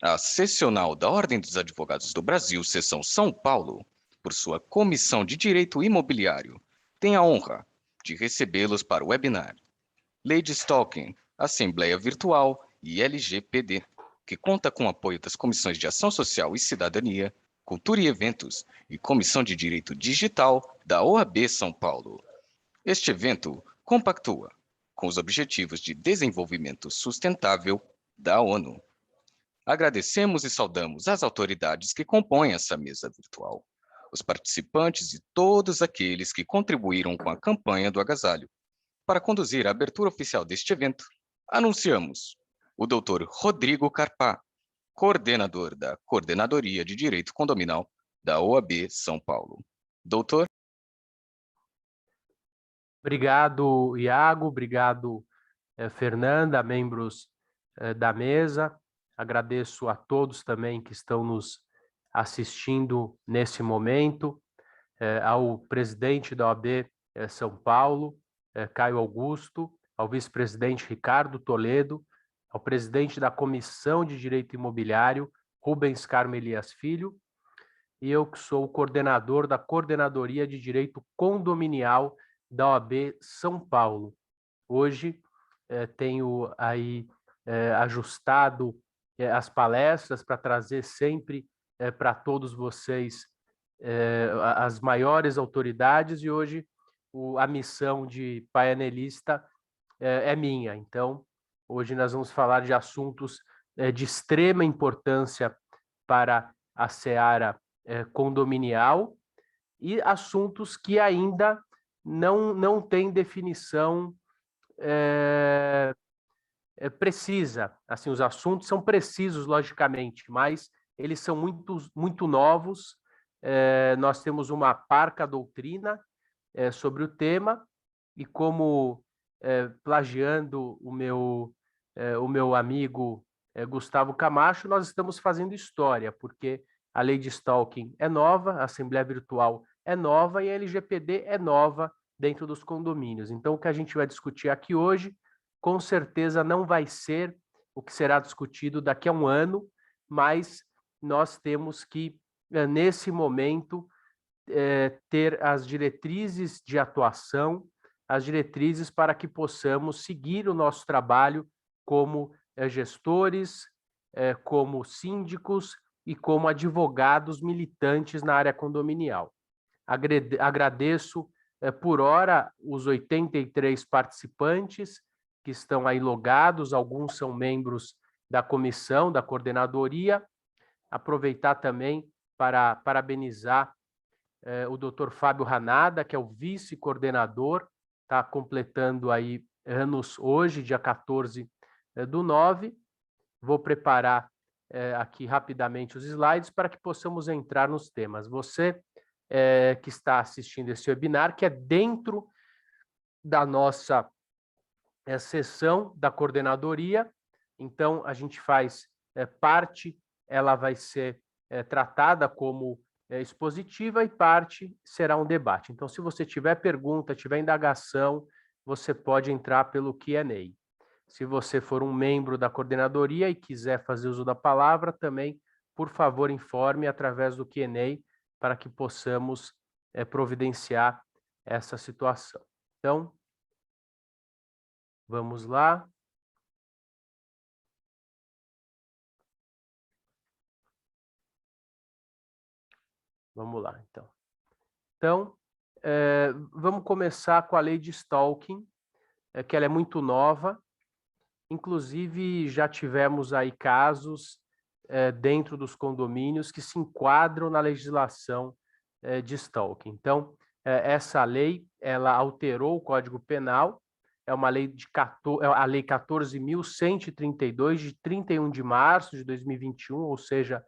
A Seccional da Ordem dos Advogados do Brasil, Seção São Paulo, por sua Comissão de Direito Imobiliário, tem a honra de recebê-los para o webinar Lei de Stalking, Assembleia Virtual e LGPD, que conta com o apoio das Comissões de Ação Social e Cidadania, Cultura e Eventos e Comissão de Direito Digital da OAB São Paulo. Este evento compactua com os Objetivos de Desenvolvimento Sustentável da ONU. Agradecemos e saudamos as autoridades que compõem essa mesa virtual, os participantes e todos aqueles que contribuíram com a campanha do agasalho. Para conduzir a abertura oficial deste evento, anunciamos o Dr. Rodrigo Carpá, coordenador da Coordenadoria de Direito Condominal da OAB São Paulo. Doutor. Obrigado, Iago. Obrigado, Fernanda, membros da mesa. Agradeço a todos também que estão nos assistindo nesse momento, ao presidente da OAB São Paulo, Caio Augusto, ao vice-presidente Ricardo Toledo, ao presidente da Comissão de Direito Imobiliário, Rubens Carmo Elias Filho, e eu que sou o coordenador da Coordenadoria de Direito Condominial da OAB São Paulo. Hoje tenho aí ajustado as palestras para trazer sempre para todos vocês as maiores autoridades, e hoje a missão de painelista é minha. Então, hoje nós vamos falar de assuntos de extrema importância para a seara condominial e assuntos que ainda não têm definição precisa. Assim, os assuntos são precisos, logicamente, mas eles são muito novos. Nós temos uma parca doutrina sobre o tema, e como, plagiando o meu amigo Gustavo Camacho, nós estamos fazendo história, porque a lei de stalking é nova, a Assembleia Virtual é nova e a LGPD é nova dentro dos condomínios. Então, o que a gente vai discutir aqui hoje, com certeza não vai ser o que será discutido daqui a um ano, mas nós temos que, nesse momento, ter as diretrizes de atuação, as diretrizes para que possamos seguir o nosso trabalho como gestores, como síndicos e como advogados militantes na área condominial. Agradeço por hora os 83 participantes que estão aí logados, alguns são membros da comissão, da coordenadoria. Aproveitar também para parabenizar o Dr. Fábio Ranada, que é o vice-coordenador, está completando aí anos hoje, dia 14/9. Vou preparar aqui rapidamente os slides para que possamos entrar nos temas. Você que está assistindo esse webinar, que é dentro da nossa sessão da coordenadoria, então a gente faz parte, ela vai ser tratada como expositiva, e parte será um debate. Então, se você tiver pergunta, tiver indagação, você pode entrar pelo Q&A. Se você for um membro da coordenadoria e quiser fazer uso da palavra, também, por favor, informe através do Q&A para que possamos providenciar essa situação. Então, vamos lá. Vamos lá, então. Então, vamos começar com a lei de stalking, que ela é muito nova. Inclusive, já tivemos aí casos dentro dos condomínios que se enquadram na legislação de stalking. Então, essa lei, ela alterou o Código Penal, é uma lei a lei 14.132, de 31 de março de 2021, ou seja,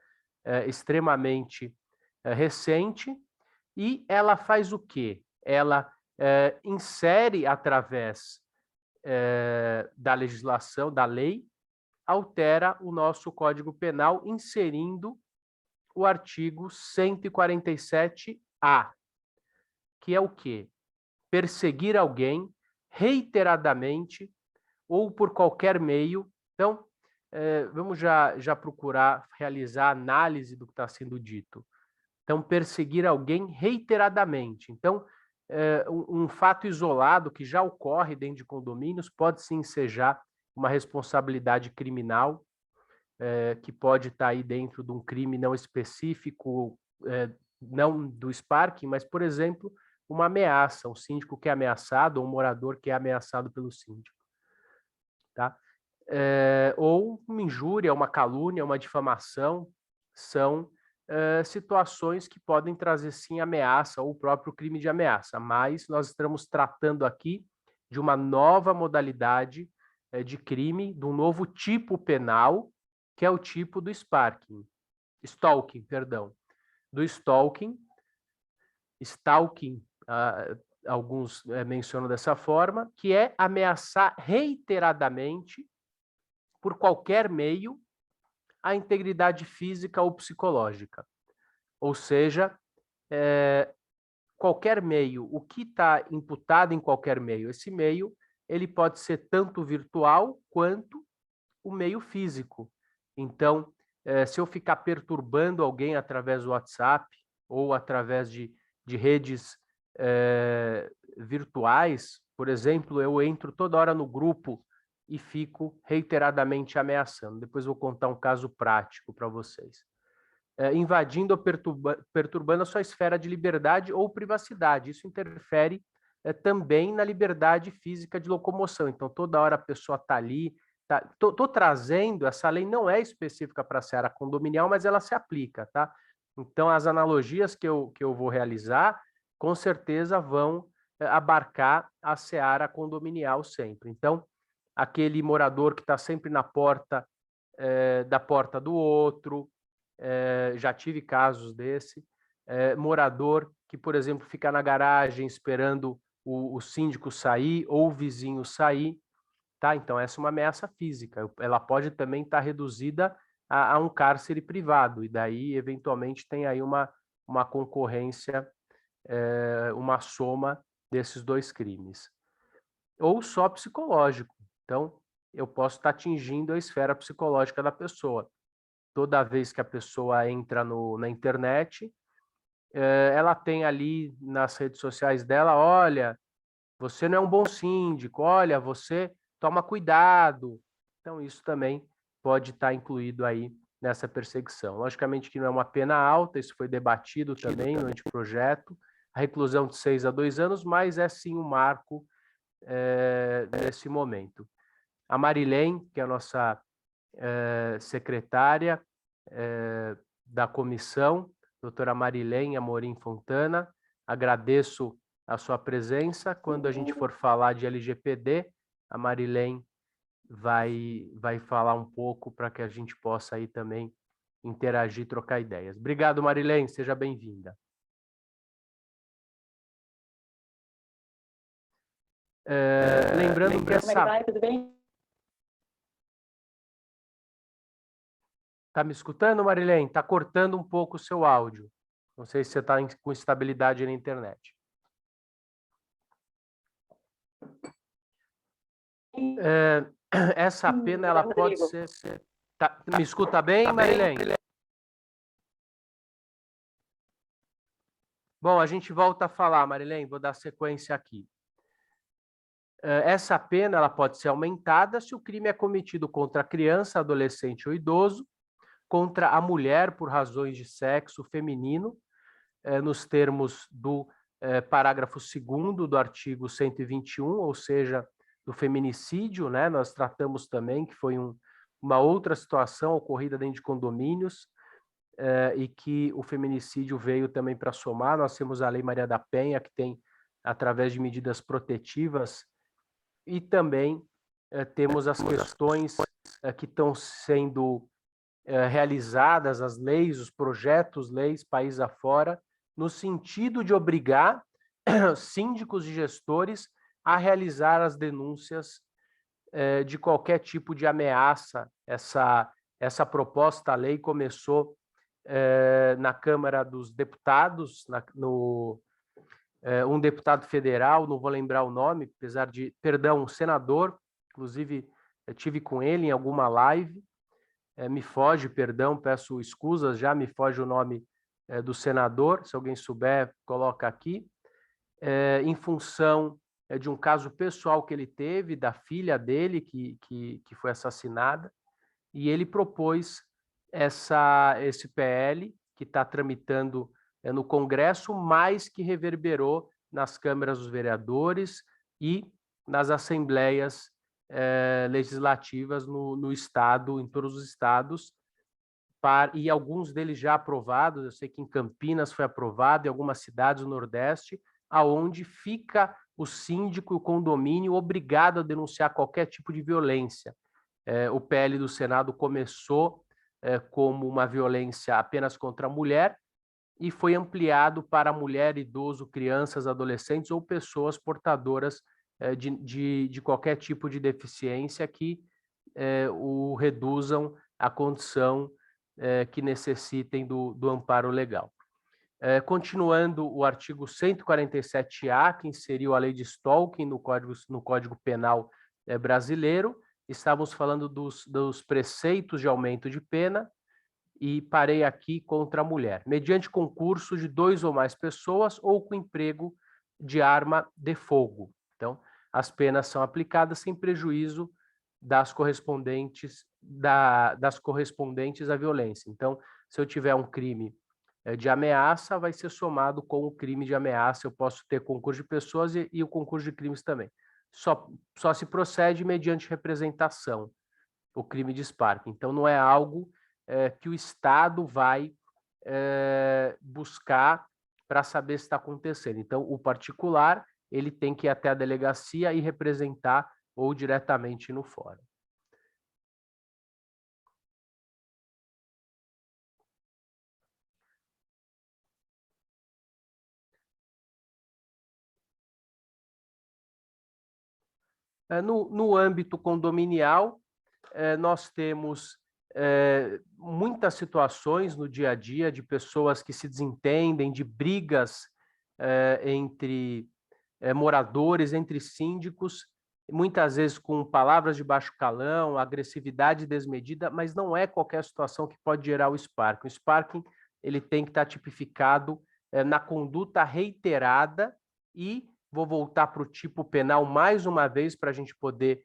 extremamente recente, e ela faz o quê? Ela insere, através da legislação, da lei, altera o nosso Código Penal, inserindo o artigo 147-A, que é o quê? Perseguir alguém reiteradamente ou por qualquer meio. Então, vamos já procurar realizar análise do que está sendo dito. Então, perseguir alguém reiteradamente. Então, um fato isolado que já ocorre dentro de condomínios pode sim ensejar uma responsabilidade criminal, que pode estar aí dentro de um crime não específico, não do Sparking, mas, por exemplo, uma ameaça, um síndico que é ameaçado, ou um morador que é ameaçado pelo síndico. Tá? Ou uma injúria, uma calúnia, uma difamação, são situações que podem trazer sim ameaça ou o próprio crime de ameaça, mas nós estamos tratando aqui de uma nova modalidade de crime, de um novo tipo penal, que é o tipo do stalking, perdão, do stalking, alguns mencionam dessa forma, que é ameaçar reiteradamente, por qualquer meio, a integridade física ou psicológica. Ou seja, qualquer meio, o que está imputado em qualquer meio, esse meio ele pode ser tanto virtual quanto o meio físico. Então, se eu ficar perturbando alguém através do WhatsApp ou através de redes virtuais, por exemplo, eu entro toda hora no grupo e fico reiteradamente ameaçando. Depois vou contar um caso prático para vocês. Invadindo ou perturbando a sua esfera de liberdade ou privacidade. Isso interfere também na liberdade física de locomoção. Então, toda hora a pessoa está ali. Estou trazendo, essa lei não é específica para a seara condominial, mas ela se aplica, tá? Então, as analogias que eu vou realizar, com certeza vão abarcar a seara condominial sempre. Então, aquele morador que está sempre na porta da porta do outro, já tive casos desse, morador que, por exemplo, fica na garagem esperando o síndico sair ou o vizinho sair, tá? Então, essa é uma ameaça física. Ela pode também estar reduzida a um cárcere privado, e daí, eventualmente, tem aí uma concorrência, uma soma desses dois crimes. Ou só psicológico. Então, eu posso estar atingindo a esfera psicológica da pessoa. Toda vez que a pessoa entra na internet, ela tem ali nas redes sociais dela, olha, você não é um bom síndico, olha, você toma cuidado. Então, isso também pode estar incluído aí nessa perseguição. Logicamente que não é uma pena alta, isso foi debatido também no anteprojeto, a reclusão de 6 a 2 anos, mas é sim um marco nesse momento. A Marilene, que é a nossa secretária da comissão, doutora Marilene Amorim Fontana, agradeço a sua presença. Quando a gente for falar de LGPD, a Marilene vai falar um pouco para que a gente possa aí também interagir, trocar ideias. Obrigado, Marilene, seja bem-vinda. Lembrando que essa... Como é que vai? Tudo bem? Tá me escutando, Marilene? Está cortando um pouco o seu áudio. Não sei se você está com estabilidade na internet. Essa pena ela pode ser... Tá, me escuta bem, Marilene? Bom, a gente volta a falar, Marilene, vou dar sequência aqui. Essa pena ela pode ser aumentada se o crime é cometido contra a criança, adolescente ou idoso, contra a mulher por razões de sexo feminino, nos termos do parágrafo 2º do artigo 121, ou seja, do feminicídio, né? Nós tratamos também que foi uma outra situação ocorrida dentro de condomínios, e que o feminicídio veio também para somar. Nós temos a Lei Maria da Penha, que tem, através de medidas protetivas, e também temos as questões que estão sendo realizadas, as leis, os projetos, leis, país afora, no sentido de obrigar síndicos e gestores a realizar as denúncias de qualquer tipo de ameaça. Essa proposta, a lei, começou na Câmara dos Deputados, um deputado federal, não vou lembrar o nome, apesar de, perdão, um senador, inclusive eu tive com ele em alguma live, me foge, perdão, peço escusas, já me foge o nome do senador, se alguém souber, coloca aqui, em função de um caso pessoal que ele teve, da filha dele, que foi assassinada, e ele propôs esse PL, que está tramitando no Congresso, mas que reverberou nas câmaras dos vereadores e nas assembleias legislativas no Estado, em todos os estados, e alguns deles já aprovados. Eu sei que em Campinas foi aprovado, em algumas cidades do Nordeste, aonde fica o síndico e o condomínio obrigado a denunciar qualquer tipo de violência. O PL do Senado começou como uma violência apenas contra a mulher e foi ampliado para mulher, idoso, crianças, adolescentes ou pessoas portadoras de qualquer tipo de deficiência que o reduzam à condição que necessitem do amparo legal. Continuando o artigo 147-A, que inseriu a lei de stalking no Código Penal brasileiro, estávamos falando dos preceitos de aumento de pena, e parei aqui contra a mulher, mediante concurso de 2 ou mais pessoas ou com emprego de arma de fogo. Então, as penas são aplicadas sem prejuízo das correspondentes à violência. Então, se eu tiver um crime de ameaça, vai ser somado com o crime de ameaça. Eu posso ter concurso de pessoas e o concurso de crimes também. Só se procede mediante representação, o crime de esparque. Então, não é algo que o Estado vai buscar para saber se está acontecendo. Então, o particular, ele tem que ir até a delegacia e representar ou diretamente no fórum. No âmbito condominial, nós temos muitas situações no dia a dia de pessoas que se desentendem, de brigas entre moradores, entre síndicos, muitas vezes com palavras de baixo calão, agressividade desmedida, mas não é qualquer situação que pode gerar o sparking. O sparking, ele tem que estar tipificado na conduta reiterada e vou voltar para o tipo penal mais uma vez para a gente poder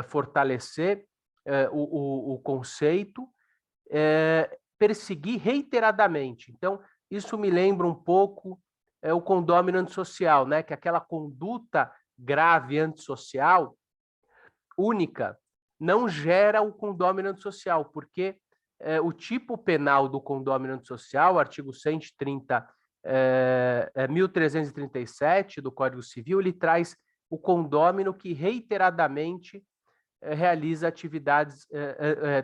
fortalecer o conceito, perseguir reiteradamente. Então, isso me lembra um pouco o condômino antissocial, né? Que aquela conduta grave antissocial única não gera o condômino antissocial, porque o tipo penal do condômino antissocial, o artigo 130, 1337 do Código Civil, ele traz o condômino que reiteradamente realiza atividades,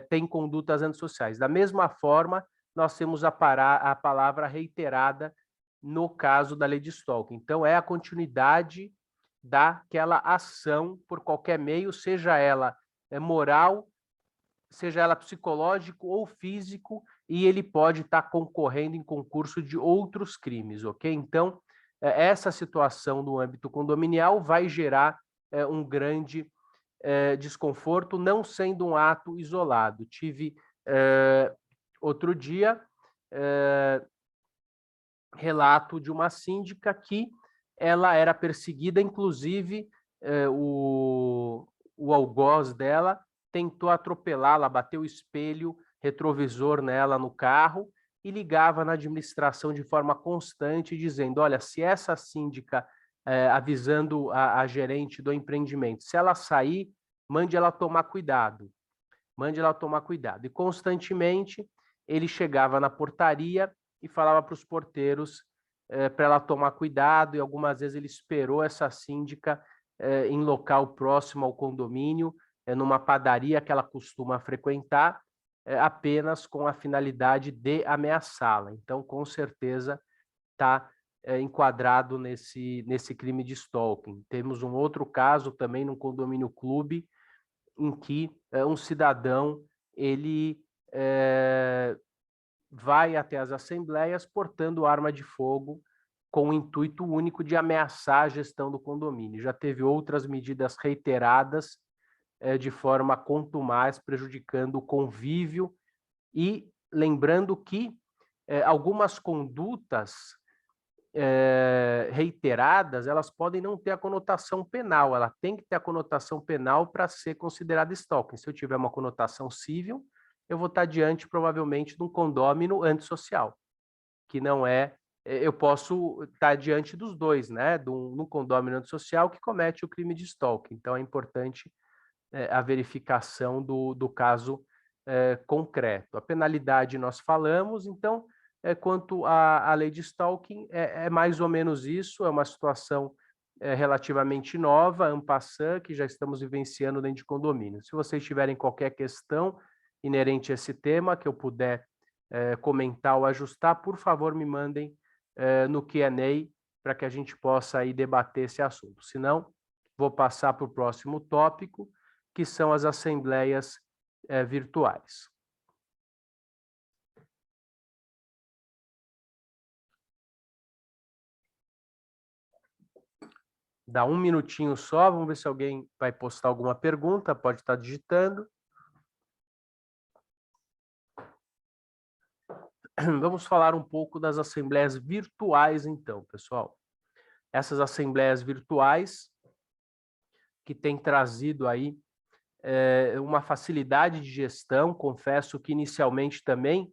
tem condutas antissociais. Da mesma forma, nós temos a palavra reiterada no caso da lei de stalking. Então, é a continuidade daquela ação por qualquer meio, seja ela moral, seja ela psicológico ou físico, e ele pode estar concorrendo em concurso de outros crimes, ok? Então, essa situação no âmbito condominial vai gerar um grande desconforto, não sendo um ato isolado. Tive outro dia relato de uma síndica que ela era perseguida, inclusive o algoz dela tentou atropelá-la, bateu o espelho retrovisor nela no carro e ligava na administração de forma constante, dizendo, olha, se essa síndica, avisando a gerente do empreendimento, se ela sair, mande ela tomar cuidado. Mande ela tomar cuidado. E constantemente ele chegava na portaria e falava para os porteiros para ela tomar cuidado, e algumas vezes ele esperou essa síndica em local próximo ao condomínio, numa padaria que ela costuma frequentar, apenas com a finalidade de ameaçá-la. Então, com certeza, está enquadrado nesse crime de stalking. Temos um outro caso também no condomínio clube, em que um cidadão ele vai até as assembleias portando arma de fogo com o intuito único de ameaçar a gestão do condomínio. Já teve outras medidas reiteradas de forma contumaz, prejudicando o convívio E lembrando que algumas condutas reiteradas, elas podem não ter a conotação penal, ela tem que ter a conotação penal para ser considerada stalking. Se eu tiver uma conotação civil, eu vou estar diante, provavelmente, de um condômino antissocial, que não é... Eu posso estar diante dos dois, né? De um condômino antissocial que comete o crime de stalking. Então, é importante a verificação do caso concreto. A penalidade nós falamos, então, quanto à lei de stalking, é mais ou menos isso, é uma situação relativamente nova, en passant, que já estamos vivenciando dentro de condomínio. Se vocês tiverem qualquer questão inerente a esse tema, que eu puder comentar ou ajustar, por favor, me mandem no Q&A para que a gente possa aí debater esse assunto. Se não, vou passar para o próximo tópico, que são as assembleias virtuais. Dá um minutinho só, vamos ver se alguém vai postar alguma pergunta, pode estar digitando. Vamos falar um pouco das assembleias virtuais, então, pessoal. Essas assembleias virtuais que têm trazido aí uma facilidade de gestão. Confesso que inicialmente também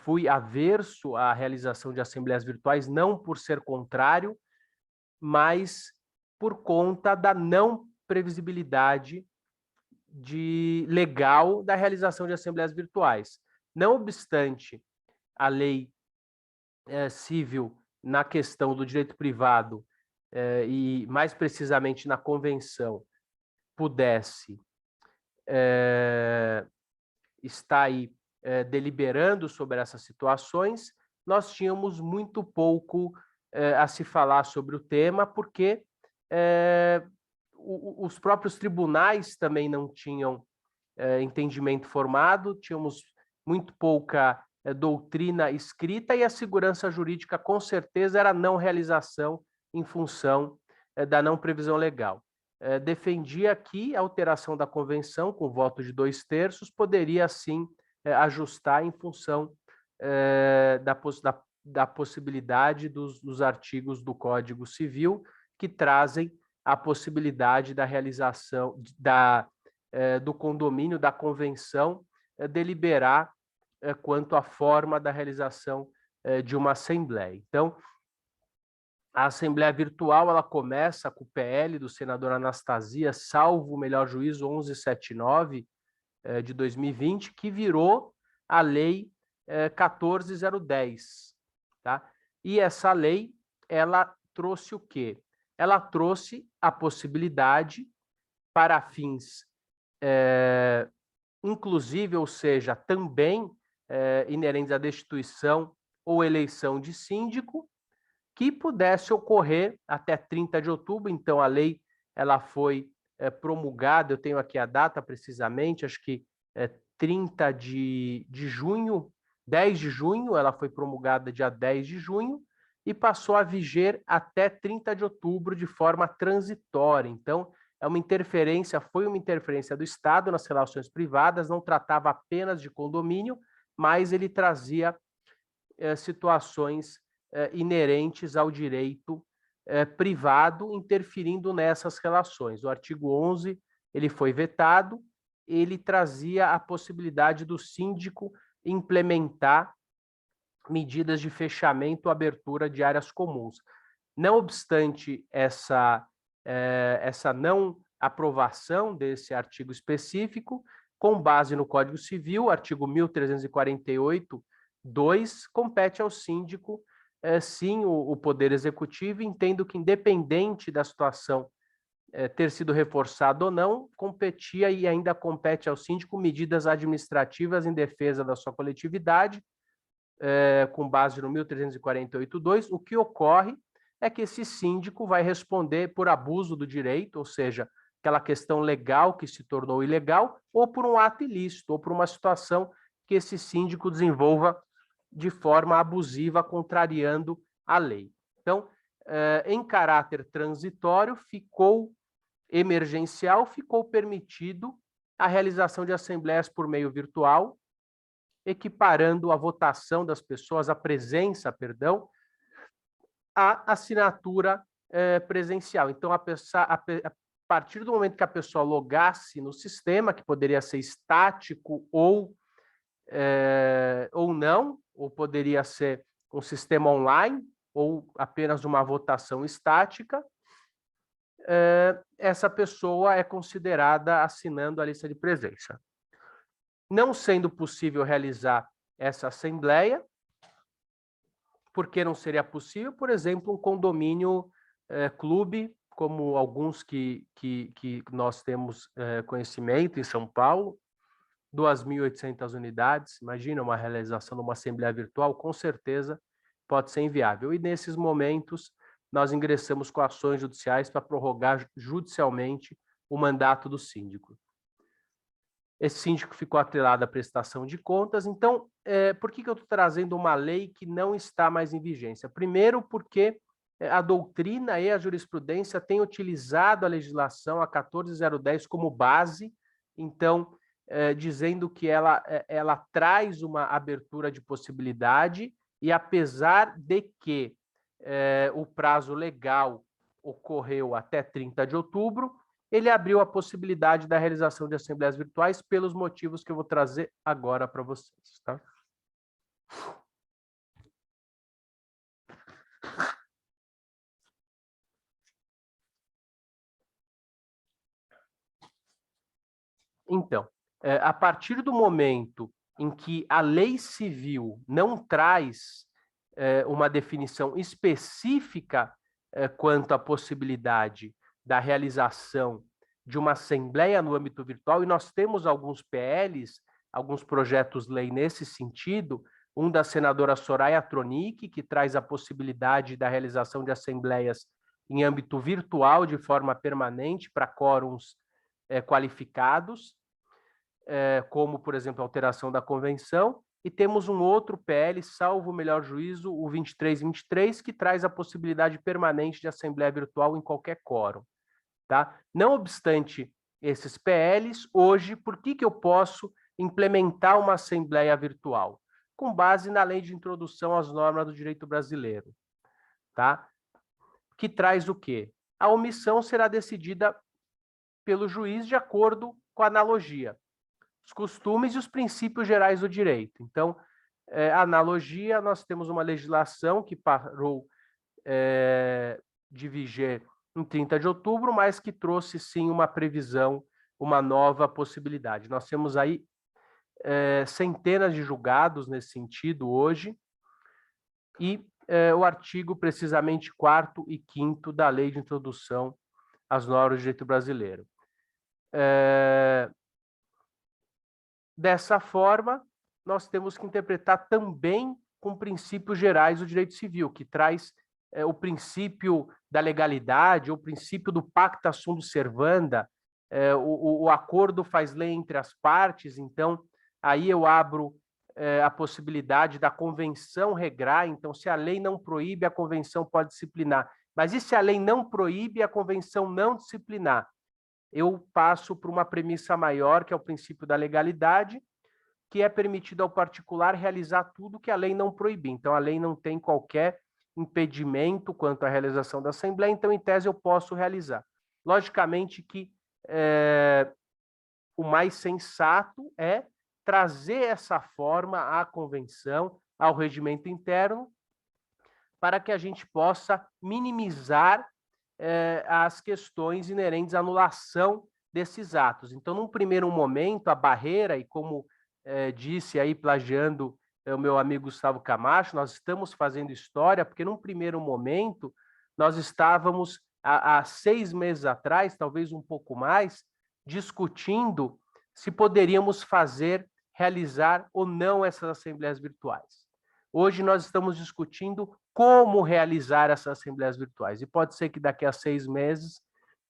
fui averso à realização de assembleias virtuais, não por ser contrário, mas por conta da não previsibilidade legal da realização de assembleias virtuais. Não obstante a lei civil na questão do direito privado e mais precisamente na convenção pudesse estar aí deliberando sobre essas situações, nós tínhamos muito pouco a se falar sobre o tema, porque os próprios tribunais também não tinham entendimento formado, tínhamos muito pouca doutrina escrita, e a segurança jurídica, com certeza, era a não realização em função da não previsão legal. Defendia que a alteração da convenção, com voto de 2/3, poderia, sim, ajustar em função da possibilidade dos artigos do Código Civil que trazem a possibilidade da realização do condomínio, da convenção, deliberar quanto à forma da realização de uma assembleia. Então, a assembleia virtual, ela começa com o PL do senador Anastasia, salvo o melhor juízo 1179 de 2020, que virou a lei 14.010, tá? E essa lei, ela trouxe o quê? Ela trouxe a possibilidade para fins inclusive, ou seja, também inerentes à destituição ou eleição de síndico, que pudesse ocorrer até 30 de outubro. Então, a lei ela foi promulgada, eu tenho aqui a data precisamente, acho que 30 de junho, 10 de junho, ela foi promulgada dia 10 de junho, e passou a viger até 30 de outubro de forma transitória. Então, foi uma interferência do Estado nas relações privadas, não tratava apenas de condomínio, mas ele trazia situações inerentes ao direito privado, interferindo nessas relações. O artigo 11 ele foi vetado, ele trazia a possibilidade do síndico implementar medidas de fechamento ou abertura de áreas comuns. Não obstante essa não aprovação desse artigo específico, com base no Código Civil, artigo 1348, 2, compete ao síndico, sim, o Poder Executivo, entendo que, independente da situação ter sido reforçada ou não, competia e ainda compete ao síndico medidas administrativas em defesa da sua coletividade, com base no 1348.2. O que ocorre é que esse síndico vai responder por abuso do direito, ou seja, aquela questão legal que se tornou ilegal, ou por um ato ilícito, ou por uma situação que esse síndico desenvolva de forma abusiva, contrariando a lei. Então, em caráter transitório, ficou permitido a realização de assembleias por meio virtual, equiparando a votação das pessoas, a presença, perdão, à assinatura presencial. Então, a partir do momento que a pessoa logasse no sistema, que poderia ser estático ou não, ou poderia ser um sistema online, ou apenas uma votação estática, essa pessoa é considerada assinando a lista de presença. Não sendo possível realizar essa assembleia, porque não seria possível, por exemplo, um condomínio clube, como alguns que nós temos conhecimento em São Paulo, 2.800 unidades, imagina uma realização de uma assembleia virtual, com certeza pode ser inviável. E nesses momentos, nós ingressamos com ações judiciais para prorrogar judicialmente o mandato do síndico. Esse síndico ficou atrelado à prestação de contas. Então, por que eu estou trazendo uma lei que não está mais em vigência? Primeiro, porque a doutrina e a jurisprudência têm utilizado a legislação, a 14.010, como base, então, dizendo que ela traz uma abertura de possibilidade, e apesar de que o prazo legal ocorreu até 30 de outubro, ele abriu a possibilidade da realização de assembleias virtuais pelos motivos que eu vou trazer agora para vocês. Tá? Então, a partir do momento em que a lei civil não traz uma definição específica quanto à possibilidade da realização de uma assembleia no âmbito virtual, e nós temos alguns PLs, alguns projetos-lei nesse sentido, um da senadora Soraya Tronic, que traz a possibilidade da realização de assembleias em âmbito virtual de forma permanente para quórums qualificados, como, por exemplo, a alteração da convenção, e temos um outro PL, salvo o melhor juízo, o 2323, que traz a possibilidade permanente de assembleia virtual em qualquer quórum. Tá? Não obstante esses PLs, hoje, por que eu posso implementar uma assembleia virtual? Com base na Lei de Introdução às Normas do Direito Brasileiro, tá? Que traz o quê? A omissão será decidida pelo juiz de acordo com a analogia, os costumes e os princípios gerais do direito. Então, a analogia, nós temos uma legislação que parou de viger em 30 de outubro, mas que trouxe, sim, uma previsão, uma nova possibilidade. Nós temos aí centenas de julgados nesse sentido hoje, e o artigo, precisamente, 4º e 5º da Lei de Introdução às Normas do Direito Brasileiro. Dessa forma, nós temos que interpretar também com princípios gerais do direito civil, que traz o princípio da legalidade, o princípio do pacta sunt servanda, o acordo faz lei entre as partes. Então, aí eu abro a possibilidade da convenção regrar. Então, se a lei não proíbe, a convenção pode disciplinar. Mas e se a lei não proíbe, a convenção não disciplinar? Eu passo para uma premissa maior, que é o princípio da legalidade, que é permitido ao particular realizar tudo que a lei não proíbe. Então, a lei não tem qualquer impedimento quanto à realização da Assembleia, então, em tese, eu posso realizar. Logicamente que o mais sensato é trazer essa forma à convenção, ao regimento interno, para que a gente possa minimizar as questões inerentes à anulação desses atos. Então, num primeiro momento, a barreira, e como disse aí, plagiando o meu amigo Gustavo Camacho, nós estamos fazendo história, porque num primeiro momento, nós estávamos, há 6 meses atrás, talvez um pouco mais, discutindo se poderíamos realizar ou não essas assembleias virtuais. Hoje nós estamos discutindo como realizar essas assembleias virtuais. E pode ser que daqui a 6 meses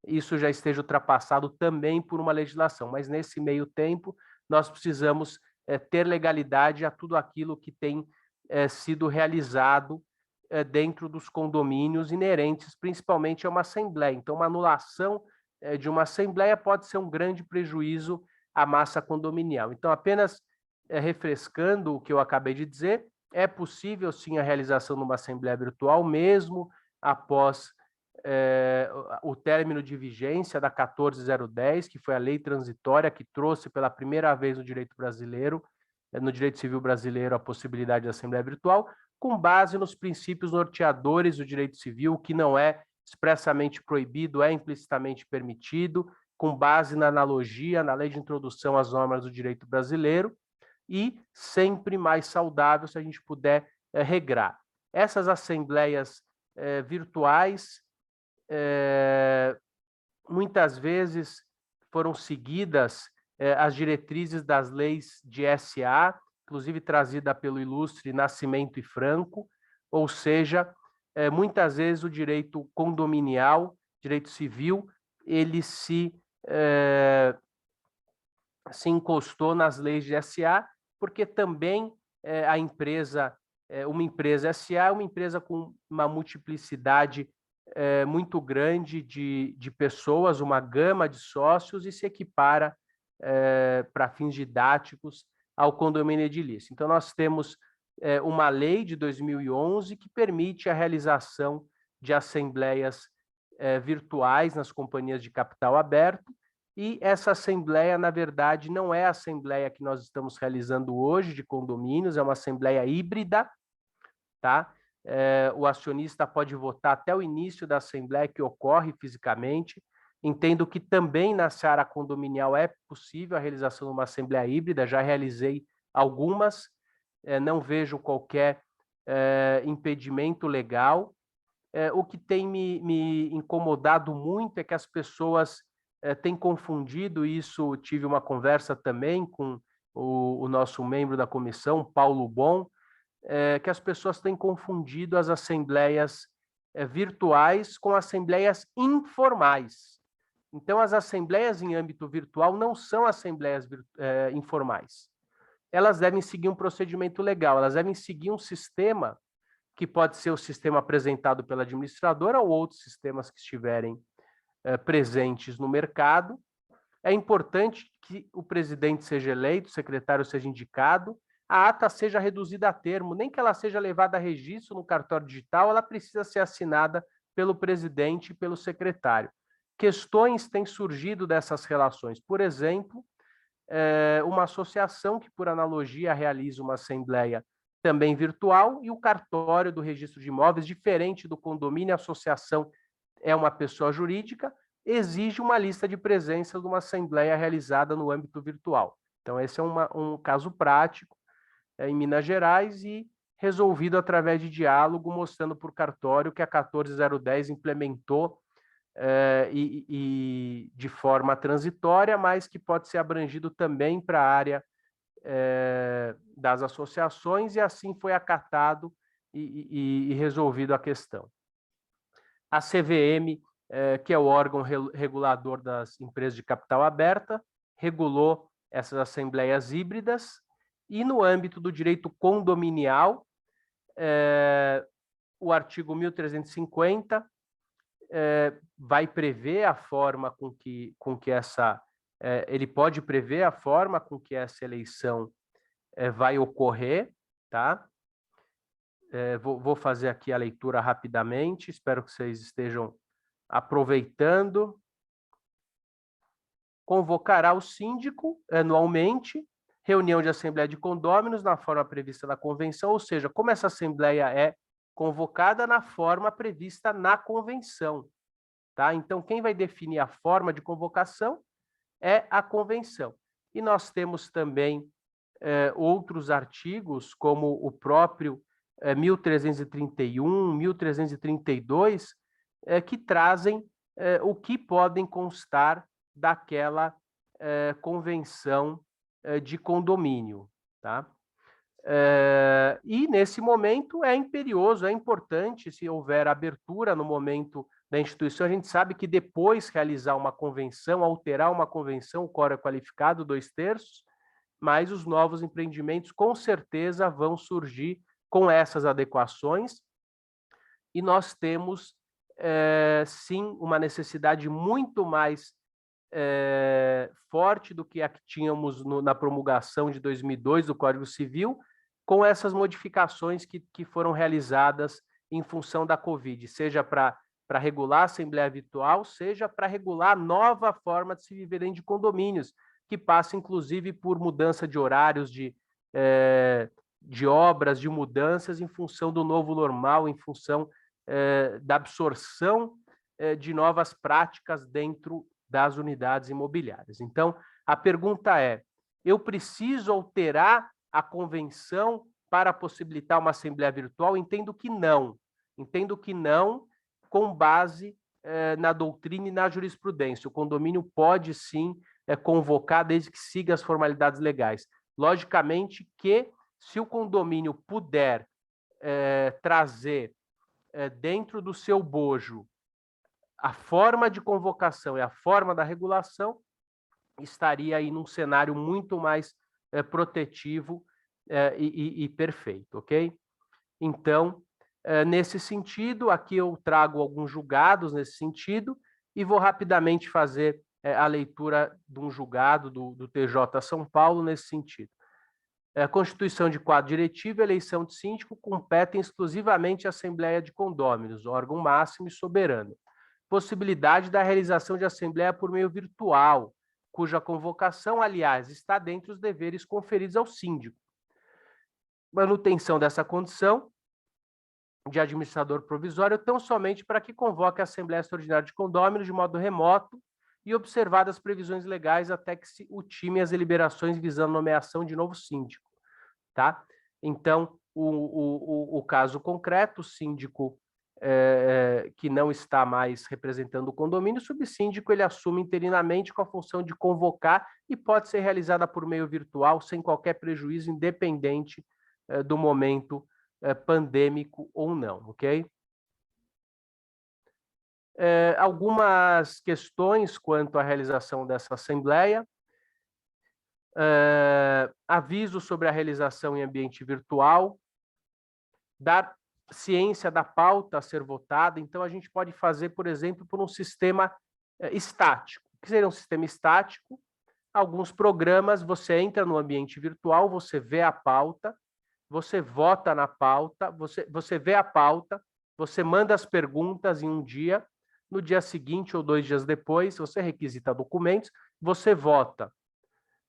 isso já esteja ultrapassado também por uma legislação. Mas nesse meio tempo, nós precisamos ter legalidade a tudo aquilo que tem sido realizado dentro dos condomínios inerentes, principalmente a uma assembleia. Então, uma anulação de uma assembleia pode ser um grande prejuízo à massa condominial. Então, apenas refrescando o que eu acabei de dizer, é possível sim a realização de uma assembleia virtual, mesmo após o término de vigência da 14.010, que foi a lei transitória que trouxe pela primeira vez no direito brasileiro, no direito civil brasileiro, a possibilidade de assembleia virtual, com base nos princípios norteadores do direito civil, que não é expressamente proibido, é implicitamente permitido, com base na analogia, na lei de introdução às normas do direito brasileiro, e sempre mais saudável se a gente puder regrar. Essas assembleias virtuais, muitas vezes foram seguidas as diretrizes das leis de SA, inclusive trazida pelo ilustre Nascimento e Franco, ou seja, muitas vezes o direito condominial, direito civil, ele se encostou nas leis de SA, porque também a empresa, uma empresa SA é uma empresa com uma multiplicidade muito grande de pessoas, uma gama de sócios, e se equipara para fins didáticos ao condomínio edilício. Então, nós temos uma lei de 2011 que permite a realização de assembleias virtuais nas companhias de capital aberto, e essa assembleia, na verdade, não é a assembleia que nós estamos realizando hoje de condomínios, é uma assembleia híbrida, tá? O acionista pode votar até o início da assembleia, que ocorre fisicamente. Entendo que também na seara condominial é possível a realização de uma assembleia híbrida, já realizei algumas, não vejo qualquer impedimento legal. O que tem me incomodado muito é que as pessoas têm confundido isso. Tive uma conversa também com o nosso membro da comissão, Paulo Bon, que as pessoas têm confundido as assembleias virtuais com assembleias informais. Então, as assembleias em âmbito virtual não são assembleias informais. Elas devem seguir um procedimento legal, elas devem seguir um sistema que pode ser o sistema apresentado pela administradora ou outros sistemas que estiverem presentes no mercado. É importante que o presidente seja eleito, o secretário seja indicado, a ata seja reduzida a termo, nem que ela seja levada a registro no cartório digital, ela precisa ser assinada pelo presidente e pelo secretário. Questões têm surgido dessas relações. Por exemplo, uma associação que, por analogia, realiza uma assembleia também virtual, e o cartório do registro de imóveis, diferente do condomínio, a associação é uma pessoa jurídica, exige uma lista de presença de uma assembleia realizada no âmbito virtual. Então, esse é um caso prático em Minas Gerais e resolvido através de diálogo, mostrando para o cartório que a 14.010 implementou e de forma transitória, mas que pode ser abrangido também para a área das associações, e assim foi acatado e resolvido a questão. A CVM, que é o órgão regulador das empresas de capital aberta, regulou essas assembleias híbridas, e no âmbito do direito condominial, o artigo 1350 vai prever a forma com que essa... ele pode prever a forma com que essa eleição vai ocorrer, tá? Vou fazer aqui a leitura rapidamente, espero que vocês estejam aproveitando. Convocará o síndico anualmente, reunião de assembleia de condôminos na forma prevista na convenção, ou seja, como essa assembleia é convocada na forma prevista na convenção, tá? Então, quem vai definir a forma de convocação é a convenção. E nós temos também outros artigos, como o próprio 1331, 1332, que trazem o que podem constar daquela convenção de condomínio, tá? E nesse momento é imperioso, é importante, se houver abertura no momento da instituição, a gente sabe que depois realizar uma convenção, alterar uma convenção, o quórum é qualificado, 2/3, mas os novos empreendimentos com certeza vão surgir com essas adequações, e nós temos sim uma necessidade muito mais forte do que a que tínhamos na promulgação de 2002 do Código Civil, com essas modificações que foram realizadas em função da Covid, seja para regular a Assembleia Virtual, seja para regular a nova forma de se viver dentro de condomínios, que passa, inclusive, por mudança de horários, de obras, de mudanças em função do novo normal, em função da absorção de novas práticas dentro das unidades imobiliárias. Então, a pergunta é, eu preciso alterar a convenção para possibilitar uma assembleia virtual? Entendo que não, com base na doutrina e na jurisprudência. O condomínio pode, sim, convocar, desde que siga as formalidades legais. Logicamente que, se o condomínio puder trazer dentro do seu bojo a forma de convocação e a forma da regulação, estaria aí num cenário muito mais protetivo e perfeito, ok? Então, nesse sentido, aqui eu trago alguns julgados nesse sentido e vou rapidamente fazer a leitura de um julgado do TJ São Paulo nesse sentido. A constituição de quadro diretivo e eleição de síndico competem exclusivamente à Assembleia de Condôminos, órgão máximo e soberano. Possibilidade da realização de assembleia por meio virtual, cuja convocação, aliás, está dentre os deveres conferidos ao síndico. Manutenção dessa condição de administrador provisório tão somente para que convoque a Assembleia Extraordinária de Condôminos de modo remoto e observadas as previsões legais até que se ultimem as deliberações visando nomeação de novo síndico. Tá? Então, o caso concreto, o síndico que não está mais representando o condomínio, o subsíndico ele assume interinamente com a função de convocar e pode ser realizada por meio virtual, sem qualquer prejuízo, independente do momento pandêmico ou não, ok? Algumas questões quanto à realização dessa assembleia. Aviso sobre a realização em ambiente virtual, dar ciência da pauta a ser votada. Então, a gente pode fazer, por exemplo, por um sistema estático. O que seria um sistema estático? Alguns programas, você entra no ambiente virtual, você vê a pauta, você vota na pauta, você vê a pauta, você manda as perguntas em um dia, no dia seguinte ou 2 dias depois, você requisita documentos, você vota.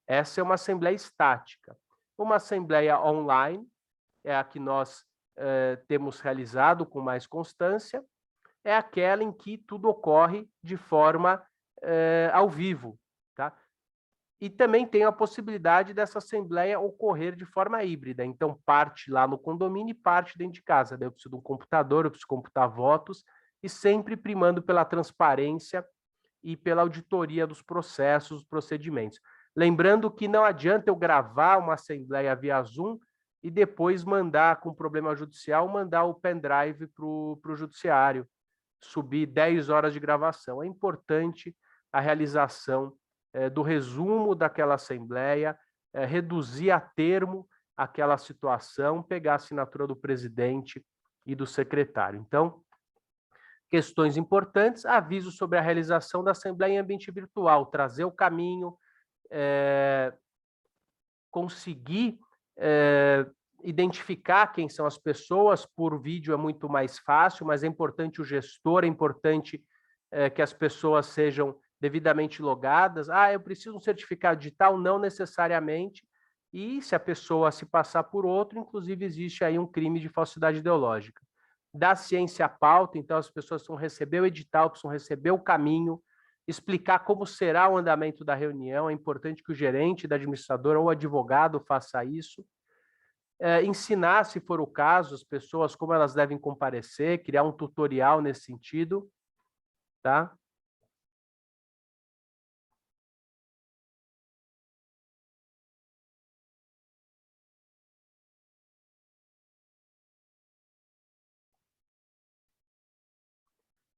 Essa é uma assembleia estática. Uma assembleia online é a que nós temos realizado com mais constância, é aquela em que tudo ocorre de forma ao vivo. Tá? E também tem a possibilidade dessa assembleia ocorrer de forma híbrida. Então, parte lá no condomínio e parte dentro de casa. Daí eu preciso de um computador, eu preciso computar votos, e sempre primando pela transparência e pela auditoria dos processos, dos procedimentos. Lembrando que não adianta eu gravar uma assembleia via Zoom e depois mandar, com problema judicial, mandar o pendrive para o judiciário, subir 10 horas de gravação. É importante a realização do resumo daquela assembleia, reduzir a termo aquela situação, pegar a assinatura do presidente e do secretário. Então, questões importantes, aviso sobre a realização da assembleia em ambiente virtual, trazer o caminho, conseguir identificar quem são as pessoas. Por vídeo é muito mais fácil, mas é importante o gestor, é importante que as pessoas sejam devidamente logadas. Eu preciso de um certificado digital? Não necessariamente. E se a pessoa se passar por outro, inclusive existe aí um crime de falsidade ideológica. Da ciência à pauta, então as pessoas precisam receber o edital, precisam receber o caminho, explicar como será o andamento da reunião. É importante que o gerente da administradora ou o advogado faça isso. Ensinar, se for o caso, as pessoas como elas devem comparecer, criar um tutorial nesse sentido, tá?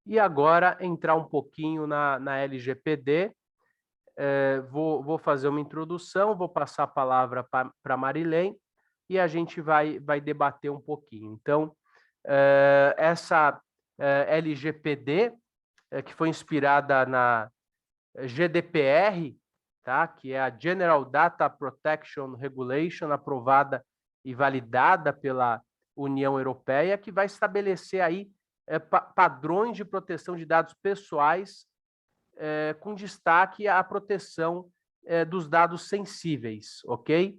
E agora entrar um pouquinho na LGPD. Vou fazer uma introdução, vou passar a palavra para a Marilene e a gente vai debater um pouquinho. Então, essa LGPD, que foi inspirada GDPR, tá? Que é a General Data Protection Regulation, aprovada e validada pela União Europeia, que vai estabelecer aí padrões de proteção de dados pessoais, com destaque à proteção dos dados sensíveis, ok?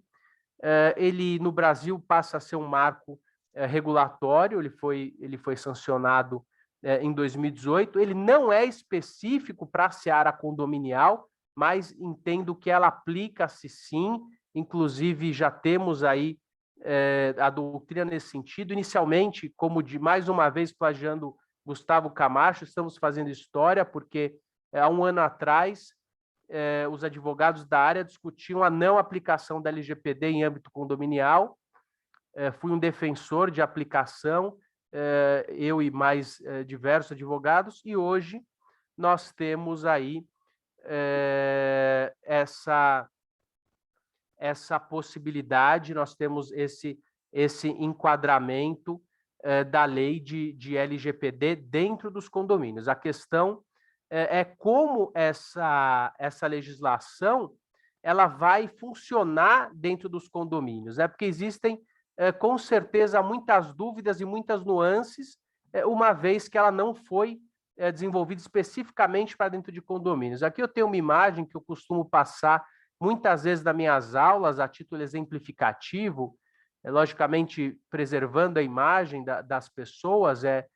Ele, no Brasil, passa a ser um marco regulatório, ele foi sancionado em 2018, ele não é específico para a seara condominial, mas entendo que ela aplica-se sim, inclusive já temos aí a doutrina nesse sentido. Inicialmente, como de mais uma vez plagiando Gustavo Camacho, estamos fazendo história, porque há um ano atrás os advogados da área discutiam a não aplicação da LGPD em âmbito condominial. Fui um defensor de aplicação, eu e mais diversos advogados, e hoje nós temos aí essa possibilidade, nós temos esse enquadramento da lei de LGPD dentro dos condomínios. A questão é como essa legislação ela vai funcionar dentro dos condomínios, né? Porque existem, com certeza, muitas dúvidas e muitas nuances, uma vez que ela não foi desenvolvida especificamente para dentro de condomínios. Aqui eu tenho uma imagem que eu costumo passar muitas vezes nas minhas aulas, a título exemplificativo, logicamente preservando a imagem das pessoas, é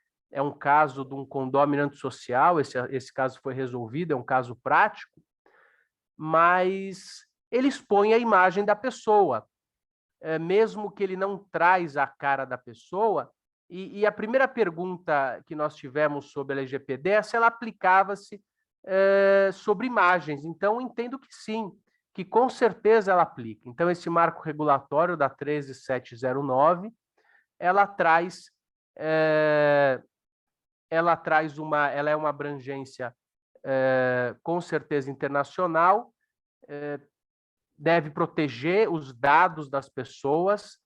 um caso de um condomínio antissocial, esse caso foi resolvido, é um caso prático, mas ele expõe a imagem da pessoa, mesmo que ele não traz a cara da pessoa, e a primeira pergunta que nós tivemos sobre a LGPD é se ela aplicava-se sobre imagens. Então, entendo que sim, que com certeza ela aplica. Então, esse marco regulatório da 13709, ela é uma abrangência com certeza internacional, deve proteger os dados das pessoas.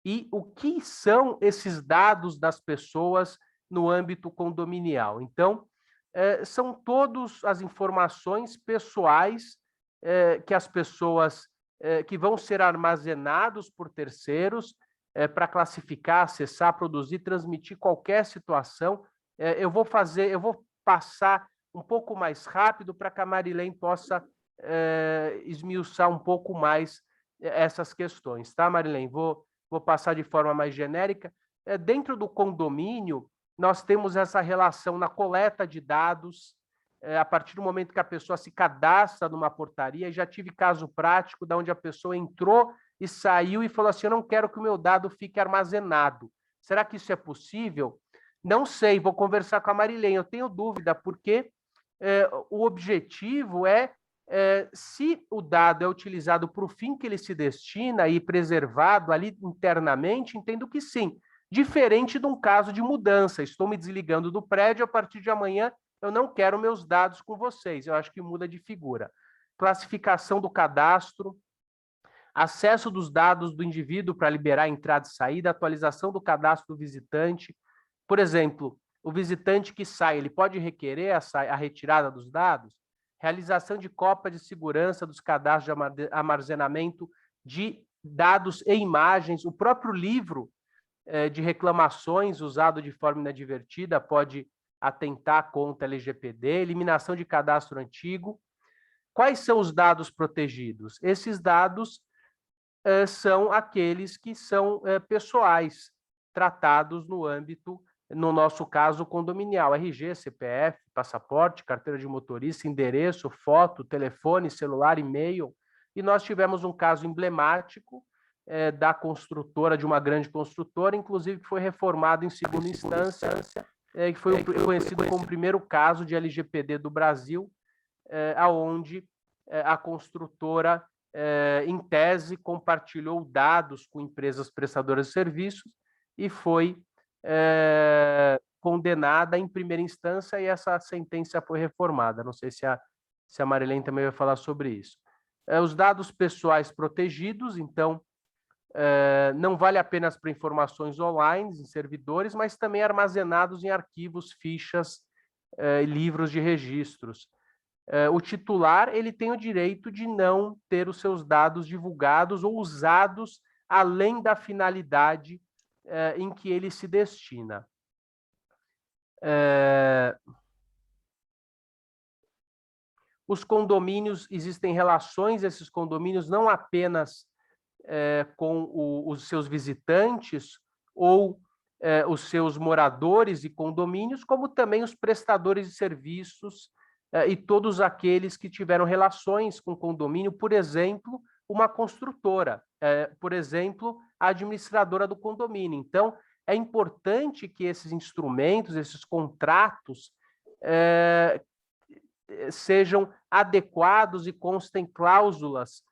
E o que são esses dados das pessoas no âmbito condominial? Então, são todas as informações pessoais que as pessoas que vão ser armazenados por terceiros para classificar, acessar, produzir, transmitir qualquer situação. Eu vou passar um pouco mais rápido para que a Marilene possa esmiuçar um pouco mais essas questões, tá, Marilene? Vou passar de forma mais genérica. Dentro do condomínio, nós temos essa relação na coleta de dados, a partir do momento que a pessoa se cadastra numa portaria, e já tive caso prático de onde a pessoa entrou e saiu e falou assim, eu não quero que o meu dado fique armazenado. Será que isso é possível? Não sei, vou conversar com a Marilene, eu tenho dúvida, porque o objetivo se o dado é utilizado para o fim que ele se destina e preservado ali internamente, entendo que sim. Diferente de um caso de mudança, estou me desligando do prédio, a partir de amanhã eu não quero meus dados com vocês, eu acho que muda de figura. Classificação do cadastro, acesso dos dados do indivíduo para liberar entrada e saída, atualização do cadastro do visitante. Por exemplo, o visitante que sai, ele pode requerer a retirada dos dados? Realização de cópia de segurança dos cadastros de armazenamento de dados e imagens. O próprio livro de reclamações usado de forma inadvertida pode atentar contra a LGPD. Eliminação de cadastro antigo. Quais são os dados protegidos? Esses dados são aqueles que são pessoais, tratados no âmbito, no nosso caso, condominial, RG, CPF, passaporte, carteira de motorista, endereço, foto, telefone, celular, e-mail. E nós tivemos um caso emblemático da construtora, de uma grande construtora, inclusive que foi reformado em segunda instância, que foi conhecido como o primeiro caso de LGPD do Brasil, aonde a construtora, em tese, compartilhou dados com empresas prestadoras de serviços e foi condenada em primeira instância, e essa sentença foi reformada. Não sei se a Marilene também vai falar sobre isso. Os dados pessoais protegidos, então, não vale apenas para informações online, em servidores, mas também armazenados em arquivos, fichas e livros de registros. O titular ele tem o direito de não ter os seus dados divulgados ou usados além da finalidade em que ele se destina. Os condomínios, existem relações, esses condomínios, não apenas com os seus visitantes ou os seus moradores e condomínios, como também os prestadores de serviços e todos aqueles que tiveram relações com o condomínio, por exemplo, uma construtora, por exemplo, a administradora do condomínio. Então, é importante que esses instrumentos, esses contratos, sejam adequados e constem cláusulas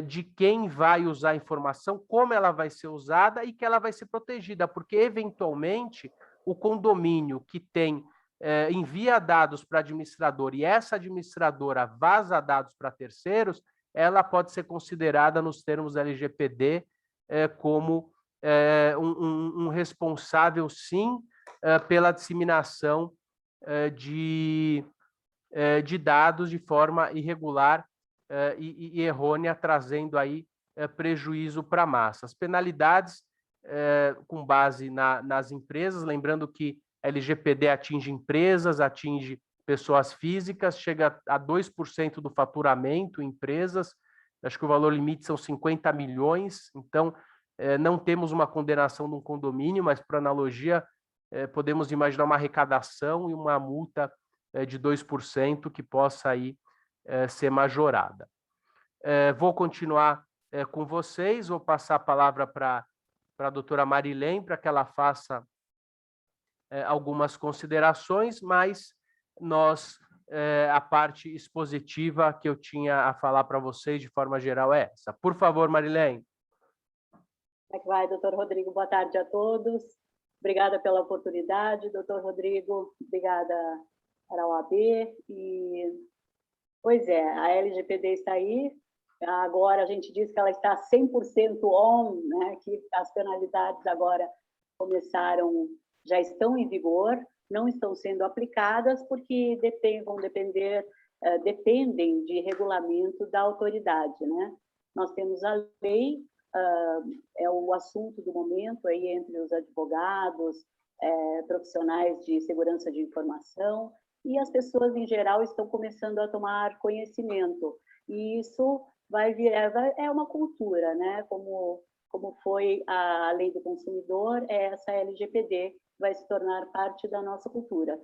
de quem vai usar a informação, como ela vai ser usada e que ela vai ser protegida, porque, eventualmente, o condomínio que tem envia dados para a administradora e essa administradora vaza dados para terceiros, ela pode ser considerada, nos termos LGPD, como um responsável, sim, pela disseminação de dados de forma irregular e errônea, trazendo aí prejuízo para a massa. As penalidades com base nas empresas, lembrando que a LGPD atinge empresas, atinge pessoas físicas, chega a 2% do faturamento em empresas, acho que o valor limite são 50 milhões, então não temos uma condenação de um condomínio, mas, por analogia, podemos imaginar uma arrecadação e uma multa de 2% que possa aí ser majorada. Vou continuar com vocês, vou passar a palavra para a doutora Marilene, para que ela faça algumas considerações, mas a parte expositiva que eu tinha a falar para vocês de forma geral é essa. Por favor, Marilene. Como é que vai, doutor Rodrigo? Boa tarde a todos. Obrigada pela oportunidade, doutor Rodrigo. Obrigada para a OAB. Pois é, a LGPD está aí. Agora a gente diz que ela está 100% on, né? Que as penalidades agora começaram, já estão em vigor, não estão sendo aplicadas porque dependem de regulamento da autoridade, né? Nós temos a lei, é o assunto do momento aí entre os advogados, profissionais de segurança de informação, e as pessoas, em geral, estão começando a tomar conhecimento. E isso vai virar, é uma cultura, né? Como foi a lei do consumidor, essa LGPD vai se tornar parte da nossa cultura.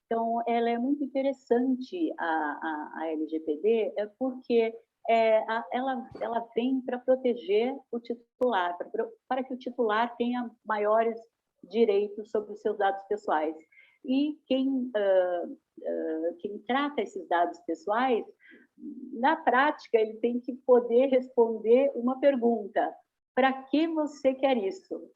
Então, ela é muito interessante, a LGPD, porque ela vem para proteger o titular, para que o titular tenha maiores direitos sobre os seus dados pessoais. E quem trata esses dados pessoais, na prática, ele tem que poder responder uma pergunta: para que você quer isso?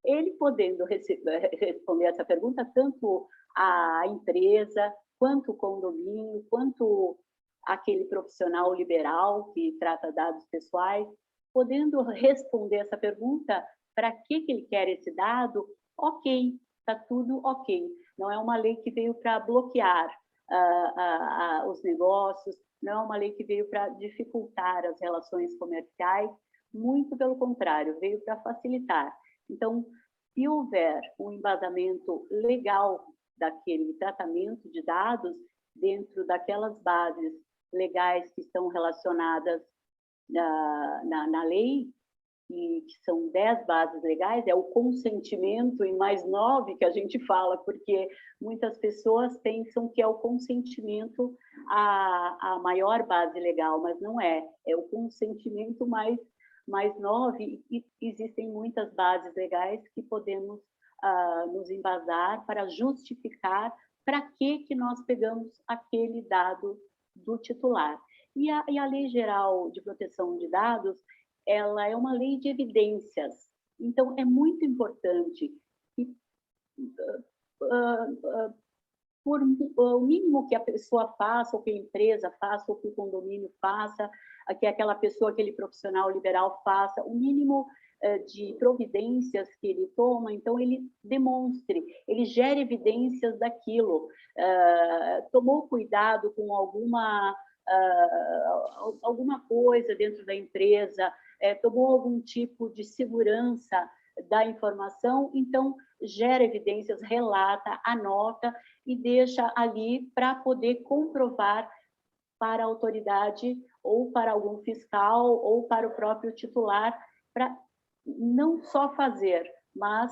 Ele podendo responder essa pergunta, tanto a empresa, quanto o condomínio, quanto aquele profissional liberal que trata dados pessoais, podendo responder essa pergunta, para que ele quer esse dado, ok, está tudo ok. Não é uma lei que veio para bloquear os negócios, não é uma lei que veio para dificultar as relações comerciais, muito pelo contrário, veio para facilitar. Então, se houver um embasamento legal daquele tratamento de dados dentro daquelas bases legais que estão relacionadas na lei, e que são 10 bases legais, é o consentimento e mais 9 que a gente fala, porque muitas pessoas pensam que é o consentimento a maior base legal, mas não é, é o consentimento mais 9, e existem muitas bases legais que podemos nos embasar para justificar para que nós pegamos aquele dado do titular. E a Lei Geral de Proteção de Dados, ela é uma lei de evidências. Então, é muito importante que, por o mínimo que a pessoa faça, ou que a empresa faça, ou que o condomínio faça, que aquela pessoa, aquele profissional liberal faça, o mínimo de providências que ele toma, então ele demonstre, ele gere evidências daquilo, tomou cuidado com alguma coisa dentro da empresa, tomou algum tipo de segurança da informação, então gera evidências, relata, anota e deixa ali para poder comprovar para a autoridade ou para algum fiscal ou para o próprio titular, para não só fazer, mas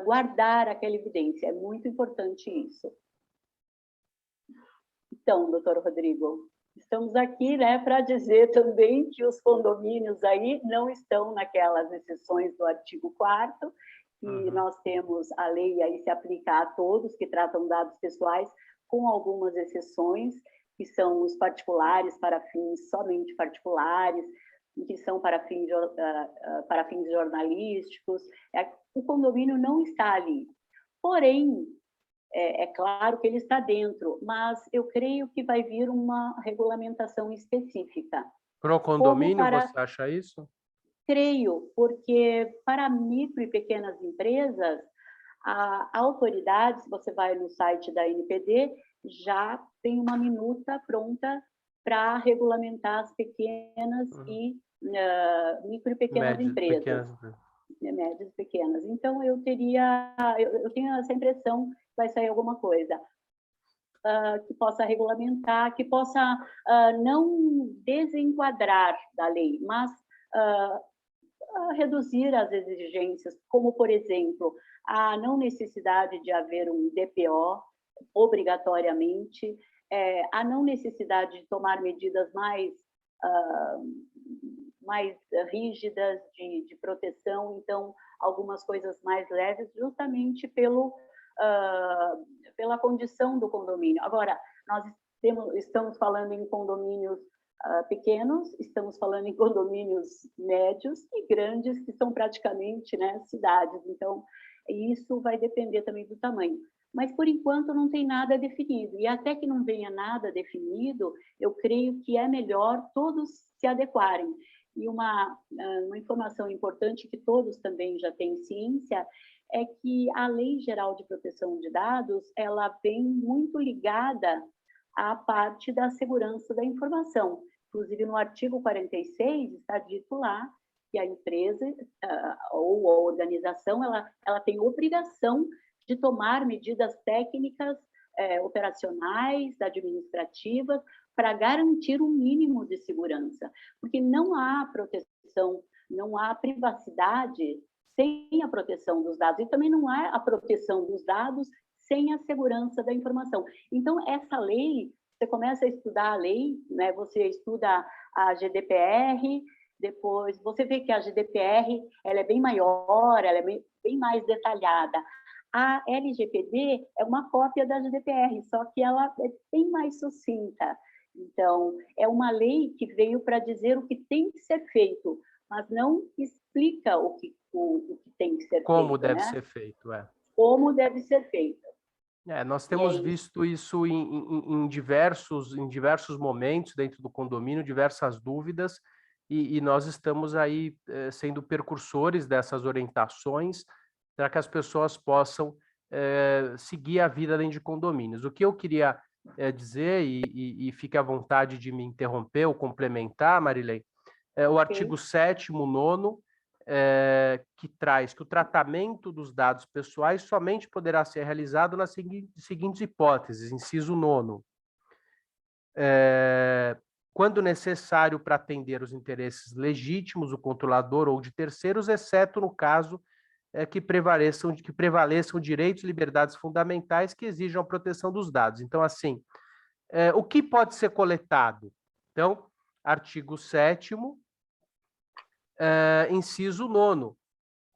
guardar aquela evidência. É muito importante isso. Então, doutor Rodrigo, estamos aqui, né, para dizer também que os condomínios aí não estão naquelas exceções do artigo 4º, que nós temos a lei aí se aplica a todos que tratam dados pessoais, com algumas exceções, que são os particulares para fins somente particulares, que são para fins jornalísticos. O condomínio não está ali. Porém, é claro que ele está dentro, mas eu creio que vai vir uma regulamentação específica. Para o condomínio, você acha isso? Creio, porque para micro e pequenas empresas, a autoridade, se você vai no site da NPD, já tem uma minuta pronta para regulamentar as pequenas e micro e pequenas empresas. Médias e pequenas. Então, eu tenho essa impressão que vai sair alguma coisa que possa regulamentar, que possa não desenquadrar da lei, mas reduzir as exigências, como, por exemplo, a não necessidade de haver um DPO obrigatoriamente, a não necessidade de tomar medidas mais rígidas de proteção, então, algumas coisas mais leves, justamente pela condição do condomínio. Agora, nós estamos falando em condomínios pequenos, estamos falando em condomínios médios e grandes, que são praticamente, né, cidades. Então, isso vai depender também do tamanho. Mas, por enquanto, não tem nada definido. E até que não venha nada definido, eu creio que é melhor todos se adequarem. E uma informação importante que todos também já têm ciência é que a Lei Geral de Proteção de Dados, ela vem muito ligada à parte da segurança da informação. Inclusive, no artigo 46, está dito lá que a empresa ou a organização, ela tem obrigação de tomar medidas técnicas, operacionais, administrativas, para garantir um mínimo de segurança. Porque não há proteção, não há privacidade sem a proteção dos dados, e também não há a proteção dos dados sem a segurança da informação. Então, essa lei, você começa a estudar a lei, né? Você estuda a GDPR, depois você vê que a GDPR ela é bem maior, ela é bem mais detalhada. A LGPD é uma cópia da GDPR, só que ela é bem mais sucinta. Então, é uma lei que veio para dizer o que tem que ser feito, mas não explica o que tem que ser feito. Como deve ser feito, Como deve ser feito. Nós temos visto isso em diversos momentos dentro do condomínio, diversas dúvidas, e nós estamos aí sendo precursores dessas orientações para que as pessoas possam seguir a vida dentro de condomínios. O que eu queria dizer, e fique à vontade de me interromper ou complementar, Marilene, o artigo 7º, 9º, que traz que o tratamento dos dados pessoais somente poderá ser realizado nas seguintes hipóteses. Inciso 9º. Quando necessário para atender os interesses legítimos do controlador ou de terceiros, exceto no caso que prevaleçam direitos e liberdades fundamentais que exijam a proteção dos dados. Então, assim, o que pode ser coletado? Então, artigo 7º, inciso 9º,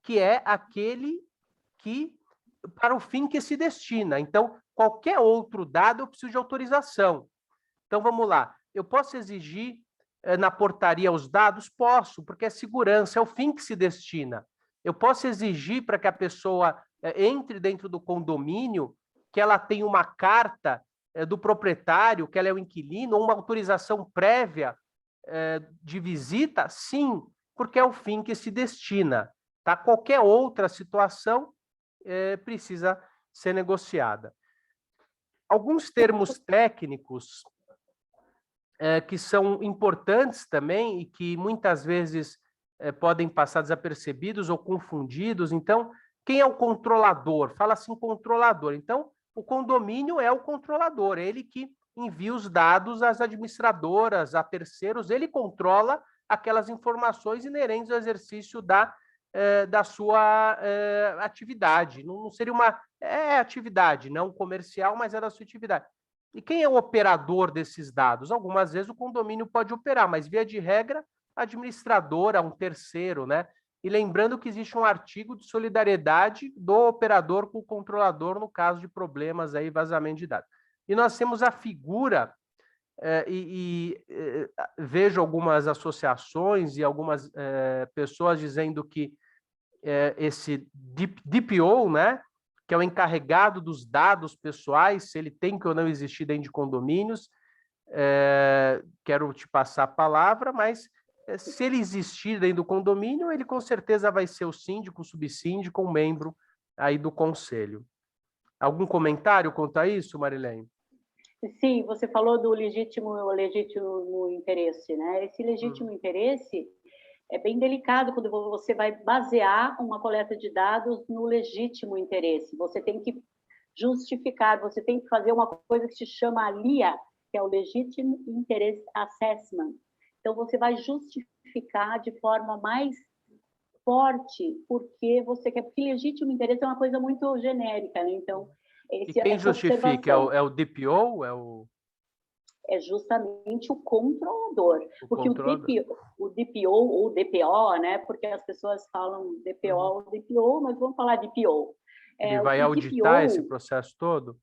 que é aquele que, para o fim que se destina. Então, qualquer outro dado eu preciso de autorização. Então, vamos lá. Eu posso exigir na portaria os dados? Posso, porque é segurança, é o fim que se destina. Eu posso exigir para que a pessoa entre dentro do condomínio que ela tenha uma carta do proprietário, que ela é o inquilino, ou uma autorização prévia de visita? Sim, porque é o fim que se destina. Tá? Qualquer outra situação precisa ser negociada. Alguns termos técnicos que são importantes também e que muitas vezes podem passar desapercebidos ou confundidos. Então, quem é o controlador? Fala assim, controlador. Então, o condomínio é o controlador, ele que envia os dados às administradoras, a terceiros, ele controla aquelas informações inerentes ao exercício da sua atividade. Não seria uma atividade, não comercial, mas é da sua atividade. E quem é o operador desses dados? Algumas vezes o condomínio pode operar, mas via de regra, a administradora, um terceiro, né? E lembrando que existe um artigo de solidariedade do operador com o controlador no caso de problemas aí, vazamento de dados. E nós temos a figura, vejo algumas associações e algumas pessoas dizendo que esse DPO, né, que é o encarregado dos dados pessoais, se ele tem que ou não existir dentro de condomínios, quero te passar a palavra, mas se ele existir dentro do condomínio, ele com certeza vai ser o síndico, o subsíndico, um membro aí do conselho. Algum comentário quanto a isso, Marilene? Sim, você falou do legítimo interesse, né? Esse legítimo interesse é bem delicado quando você vai basear uma coleta de dados no legítimo interesse. Você tem que justificar, você tem que fazer uma coisa que se chama LIA, que é o Legitimate Interest Assessment. Então, você vai justificar de forma mais forte porque você quer, porque legítimo interesse é uma coisa muito genérica, né? Então, e quem justifica? É o DPO? É justamente o controlador. Porque controlador. o DPO ou DPO, né? Porque as pessoas falam DPO ou DPO, mas vamos falar DPO. Ele vai auditar esse processo todo?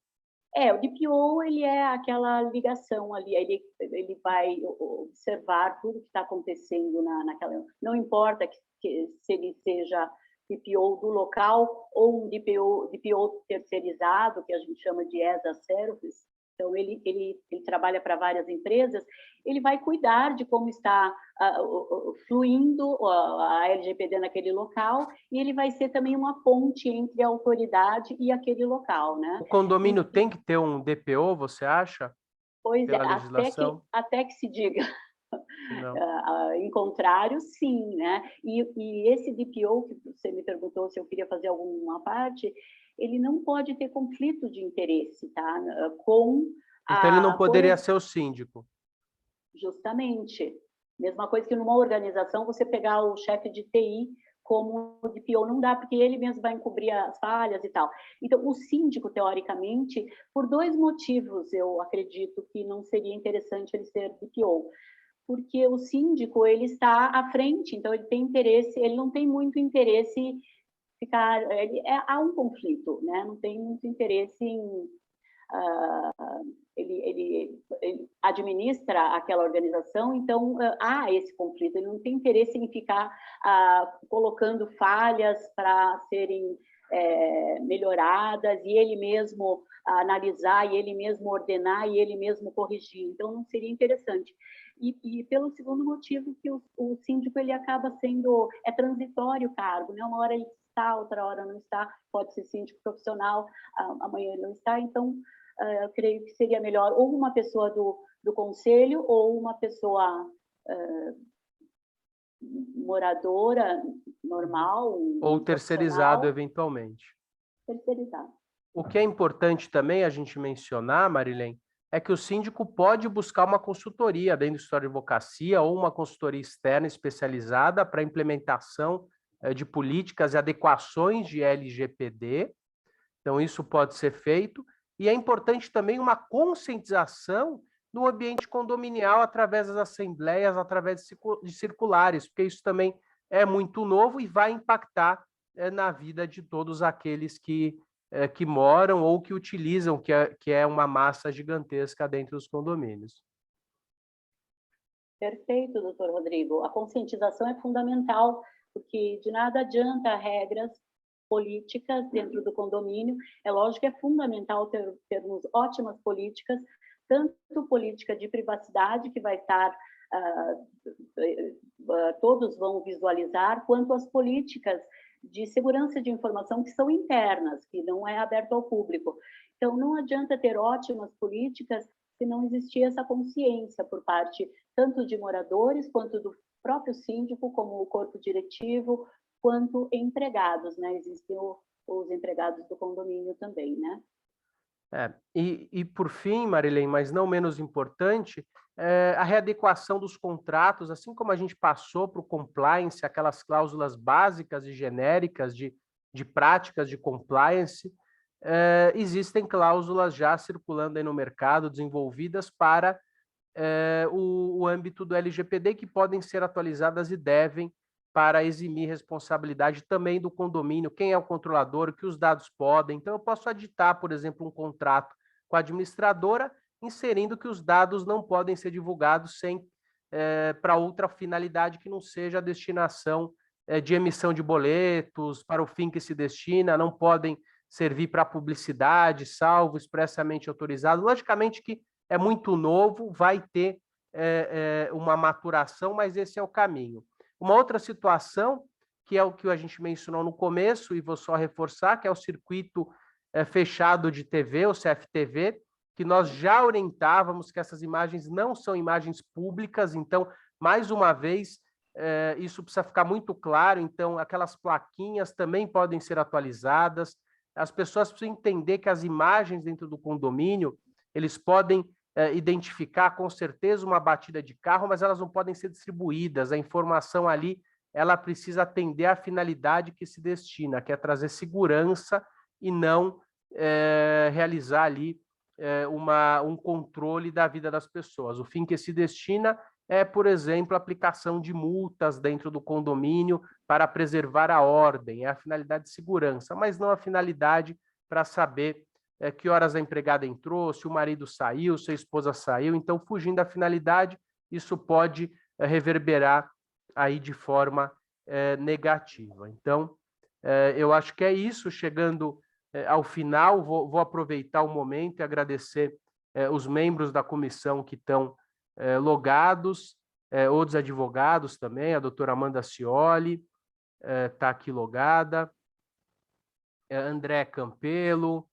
O DPO, ele é aquela ligação ali, ele vai observar tudo que está acontecendo naquela... Não importa se ele seja DPO do local ou um DPO terceirizado, que a gente chama de as a service. Então, ele trabalha para várias empresas, ele vai cuidar de como está fluindo a LGPD naquele local e ele vai ser também uma ponte entre a autoridade e aquele local, né? O condomínio tem que ter um DPO, você acha? Pois pela legislação? Até que se diga. Em contrário, sim, né? E esse DPO, que você me perguntou se eu queria fazer alguma parte, ele não pode ter conflito de interesse, tá? Então, ele não poderia ser o síndico. Justamente. Mesma coisa que numa organização, você pegar o chefe de TI como DPO, não dá, porque ele mesmo vai encobrir as falhas e tal. Então, o síndico, teoricamente, por 2 motivos, eu acredito que não seria interessante ele ser DPO. Porque o síndico, ele está à frente, então ele tem interesse, ele não tem muito interesse em ficar... há um conflito, né? Não tem muito interesse em... ele administra aquela organização, então há esse conflito, ele não tem interesse em ficar colocando falhas para serem melhoradas, e ele mesmo analisar, e ele mesmo ordenar, e ele mesmo corrigir, então não seria interessante. E pelo segundo motivo, que o síndico ele acaba sendo... É transitório o cargo, né? Uma hora ele está, outra hora não está, pode ser síndico profissional, amanhã ele não está, então eu creio que seria melhor ou uma pessoa do conselho ou uma pessoa moradora normal. Ou terceirizado, eventualmente. Terceirizado. O que é importante também a gente mencionar, Marilene, é que o síndico pode buscar uma consultoria dentro do escritório de advocacia ou uma consultoria externa especializada para implementação de políticas e adequações de LGPD. Então, isso pode ser feito. E é importante também uma conscientização no ambiente condominial através das assembleias, através de circulares, porque isso também é muito novo e vai impactar na vida de todos aqueles que moram ou que utilizam, que é uma massa gigantesca dentro dos condomínios. Perfeito, doutor Rodrigo. A conscientização é fundamental, porque de nada adianta regras políticas dentro do condomínio. É lógico que é fundamental termos ótimas políticas, tanto política de privacidade, que vai estar todos vão visualizar, quanto às políticas de segurança de informação que são internas, que não é aberto ao público. Então, não adianta ter ótimas políticas se não existir essa consciência por parte tanto de moradores, quanto do próprio síndico, como o corpo diretivo, quanto empregados, né? Existem os empregados do condomínio também, né? E por fim, Marilene, mas não menos importante, a readequação dos contratos, assim como a gente passou para o compliance, aquelas cláusulas básicas e genéricas de práticas de compliance, existem cláusulas já circulando aí no mercado, desenvolvidas para o âmbito do LGPD, que podem ser atualizadas e devem, para eximir responsabilidade também do condomínio, quem é o controlador, o que os dados podem. Então, eu posso aditar, por exemplo, um contrato com a administradora, inserindo que os dados não podem ser divulgados para outra finalidade que não seja a destinação de emissão de boletos, para o fim que se destina, não podem servir para publicidade, salvo expressamente autorizado. Logicamente que é muito novo, vai ter uma maturação, mas esse é o caminho. Uma outra situação, que é o que a gente mencionou no começo, e vou só reforçar, que é o circuito fechado de TV, o CFTV, que nós já orientávamos que essas imagens não são imagens públicas, então, mais uma vez, isso precisa ficar muito claro, então, aquelas plaquinhas também podem ser atualizadas, as pessoas precisam entender que as imagens dentro do condomínio, eles podem identificar com certeza uma batida de carro, mas elas não podem ser distribuídas. A informação ali, ela precisa atender à finalidade que se destina, que é trazer segurança e não realizar ali um controle da vida das pessoas. O fim que se destina é, por exemplo, a aplicação de multas dentro do condomínio para preservar a ordem, é a finalidade de segurança, mas não a finalidade para saber que horas a empregada entrou, se o marido saiu, se a esposa saiu. Então, fugindo da finalidade, isso pode reverberar aí de forma negativa. Então, eu acho que é isso. Chegando ao final, vou aproveitar o momento e agradecer os membros da comissão que estão logados, outros advogados também, a doutora Amanda Cioli está aqui logada, André Campelo,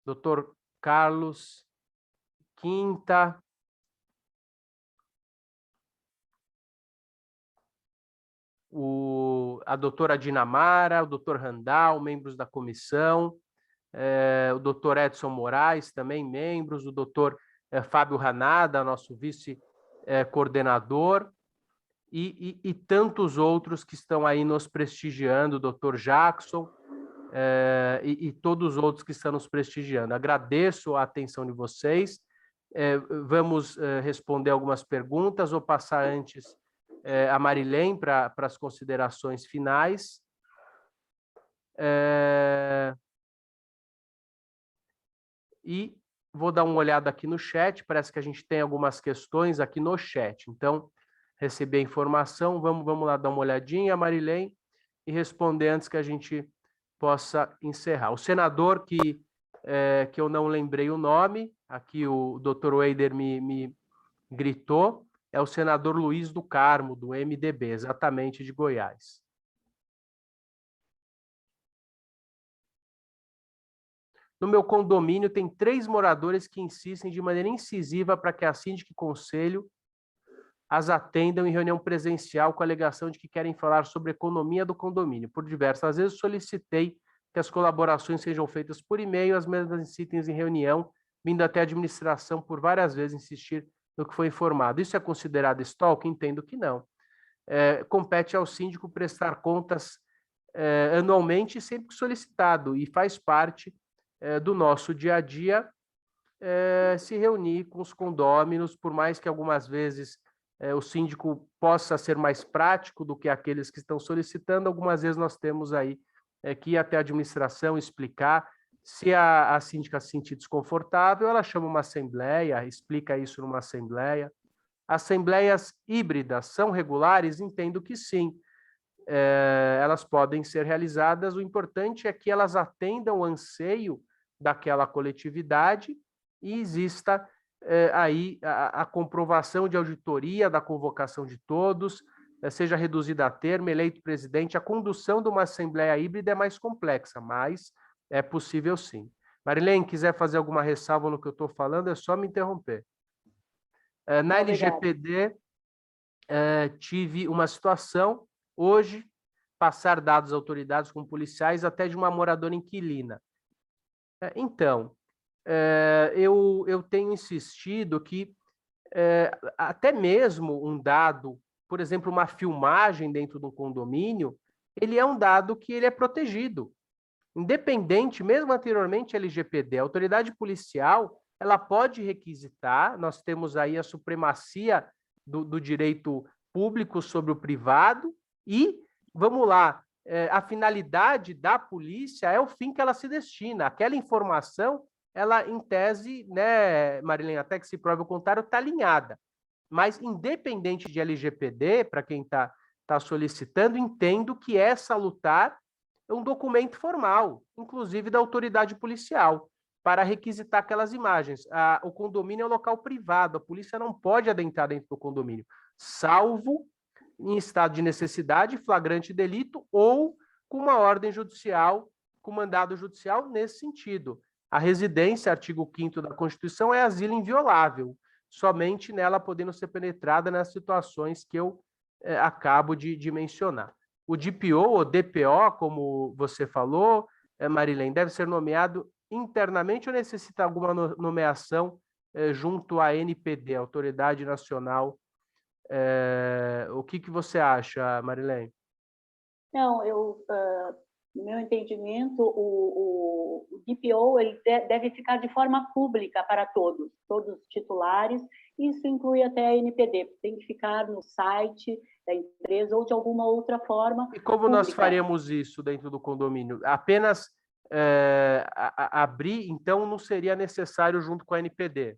doutor Carlos Quinta, a doutora Dinamara, o doutor Randall, membros da comissão, o doutor Edson Moraes, também membros, o doutor Fábio Ranada, nosso vice-coordenador, e tantos outros que estão aí nos prestigiando, o doutor Jackson, e todos os outros que estão nos prestigiando. Agradeço a atenção de vocês. Vamos responder algumas perguntas. Vou passar antes a Marilene para as considerações finais. E vou dar uma olhada aqui no chat. Parece que a gente tem algumas questões aqui no chat. Então, recebi a informação. Vamos lá dar uma olhadinha, Marilene, e responder antes que a gente possa encerrar. O senador que eu não lembrei o nome, aqui o doutor Weider me gritou, é o senador Luiz do Carmo, do MDB, exatamente de Goiás. No meu condomínio tem 3 moradores que insistem de maneira incisiva para que a síndica e conselho as atendam em reunião presencial com a alegação de que querem falar sobre a economia do condomínio. Por diversas vezes solicitei que as colaborações sejam feitas por e-mail, as mesmas incitem em reunião, vindo até a administração por várias vezes insistir no que foi informado. Isso é considerado stalking? Entendo que não. Compete ao síndico prestar contas anualmente sempre que solicitado, e faz parte do nosso dia a dia se reunir com os condôminos, por mais que algumas vezes o síndico possa ser mais prático do que aqueles que estão solicitando, algumas vezes nós temos aí que ir até a administração explicar. Se a síndica se sentir desconfortável, ela chama uma assembleia, explica isso numa assembleia. Assembleias híbridas são regulares? Entendo que sim. Elas podem ser realizadas, o importante é que elas atendam o anseio daquela coletividade e exista aí a comprovação de auditoria da convocação de todos, seja reduzida a termo, eleito presidente. A condução de uma assembleia híbrida é mais complexa, mas é possível sim. Marilene, quiser fazer alguma ressalva no que eu estou falando, é só me interromper. Na LGPD, tive uma situação, hoje, passar dados às autoridades como policiais até de uma moradora inquilina. Então, eu tenho insistido que até mesmo um dado, por exemplo, uma filmagem dentro de um condomínio, ele é um dado que ele é protegido. Independente, mesmo anteriormente à LGPD, a autoridade policial, ela pode requisitar, nós temos aí a supremacia do direito público sobre o privado e, vamos lá, a finalidade da polícia é o fim que ela se destina. Aquela informação, ela, em tese, né, Marilene, até que se prove o contrário, está alinhada. Mas, independente de LGPD, para quem está solicitando, entendo que é salutar um documento formal, inclusive da autoridade policial, para requisitar aquelas imagens. O condomínio é um local privado, a polícia não pode adentrar dentro do condomínio, salvo em estado de necessidade, flagrante delito ou com uma ordem judicial, com mandado judicial nesse sentido. A residência, artigo 5º da Constituição, é asilo inviolável, somente nela podendo ser penetrada nas situações que eu acabo de mencionar. O DPO, ou DPO, como você falou, Marilene, deve ser nomeado internamente ou necessita alguma nomeação junto à NPD, Autoridade Nacional? O que você acha, Marilene? Não, no meu entendimento, o DPO ele deve ficar de forma pública para todos os titulares. Isso inclui até a NPD, tem que ficar no site da empresa ou de alguma outra forma. E como pública. Nós faremos isso dentro do condomínio? Apenas abrir, então não seria necessário junto com a NPD?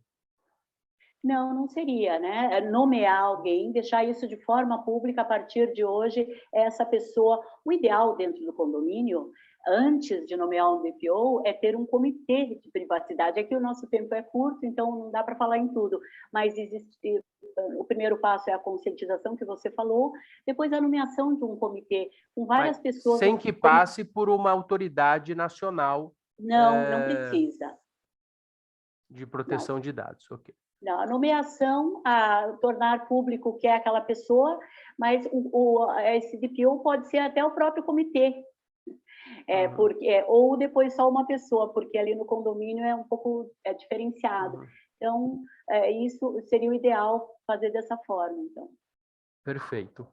Não, não seria, né? Nomear alguém, deixar isso de forma pública a partir de hoje, essa pessoa. O ideal dentro do condomínio, antes de nomear um DPO, é ter um comitê de privacidade. Aqui o nosso tempo é curto, então não dá para falar em tudo, mas existe. O primeiro passo é a conscientização que você falou, depois a nomeação de um comitê com várias pessoas. Sem que passe por uma autoridade nacional. Não precisa. De proteção de dados, ok. Não, a nomeação, a tornar público que é aquela pessoa, mas esse DPO pode ser até o próprio comitê, ou depois só uma pessoa, porque ali no condomínio é um pouco diferenciado. Então, isso seria o ideal fazer dessa forma. Então. Perfeito.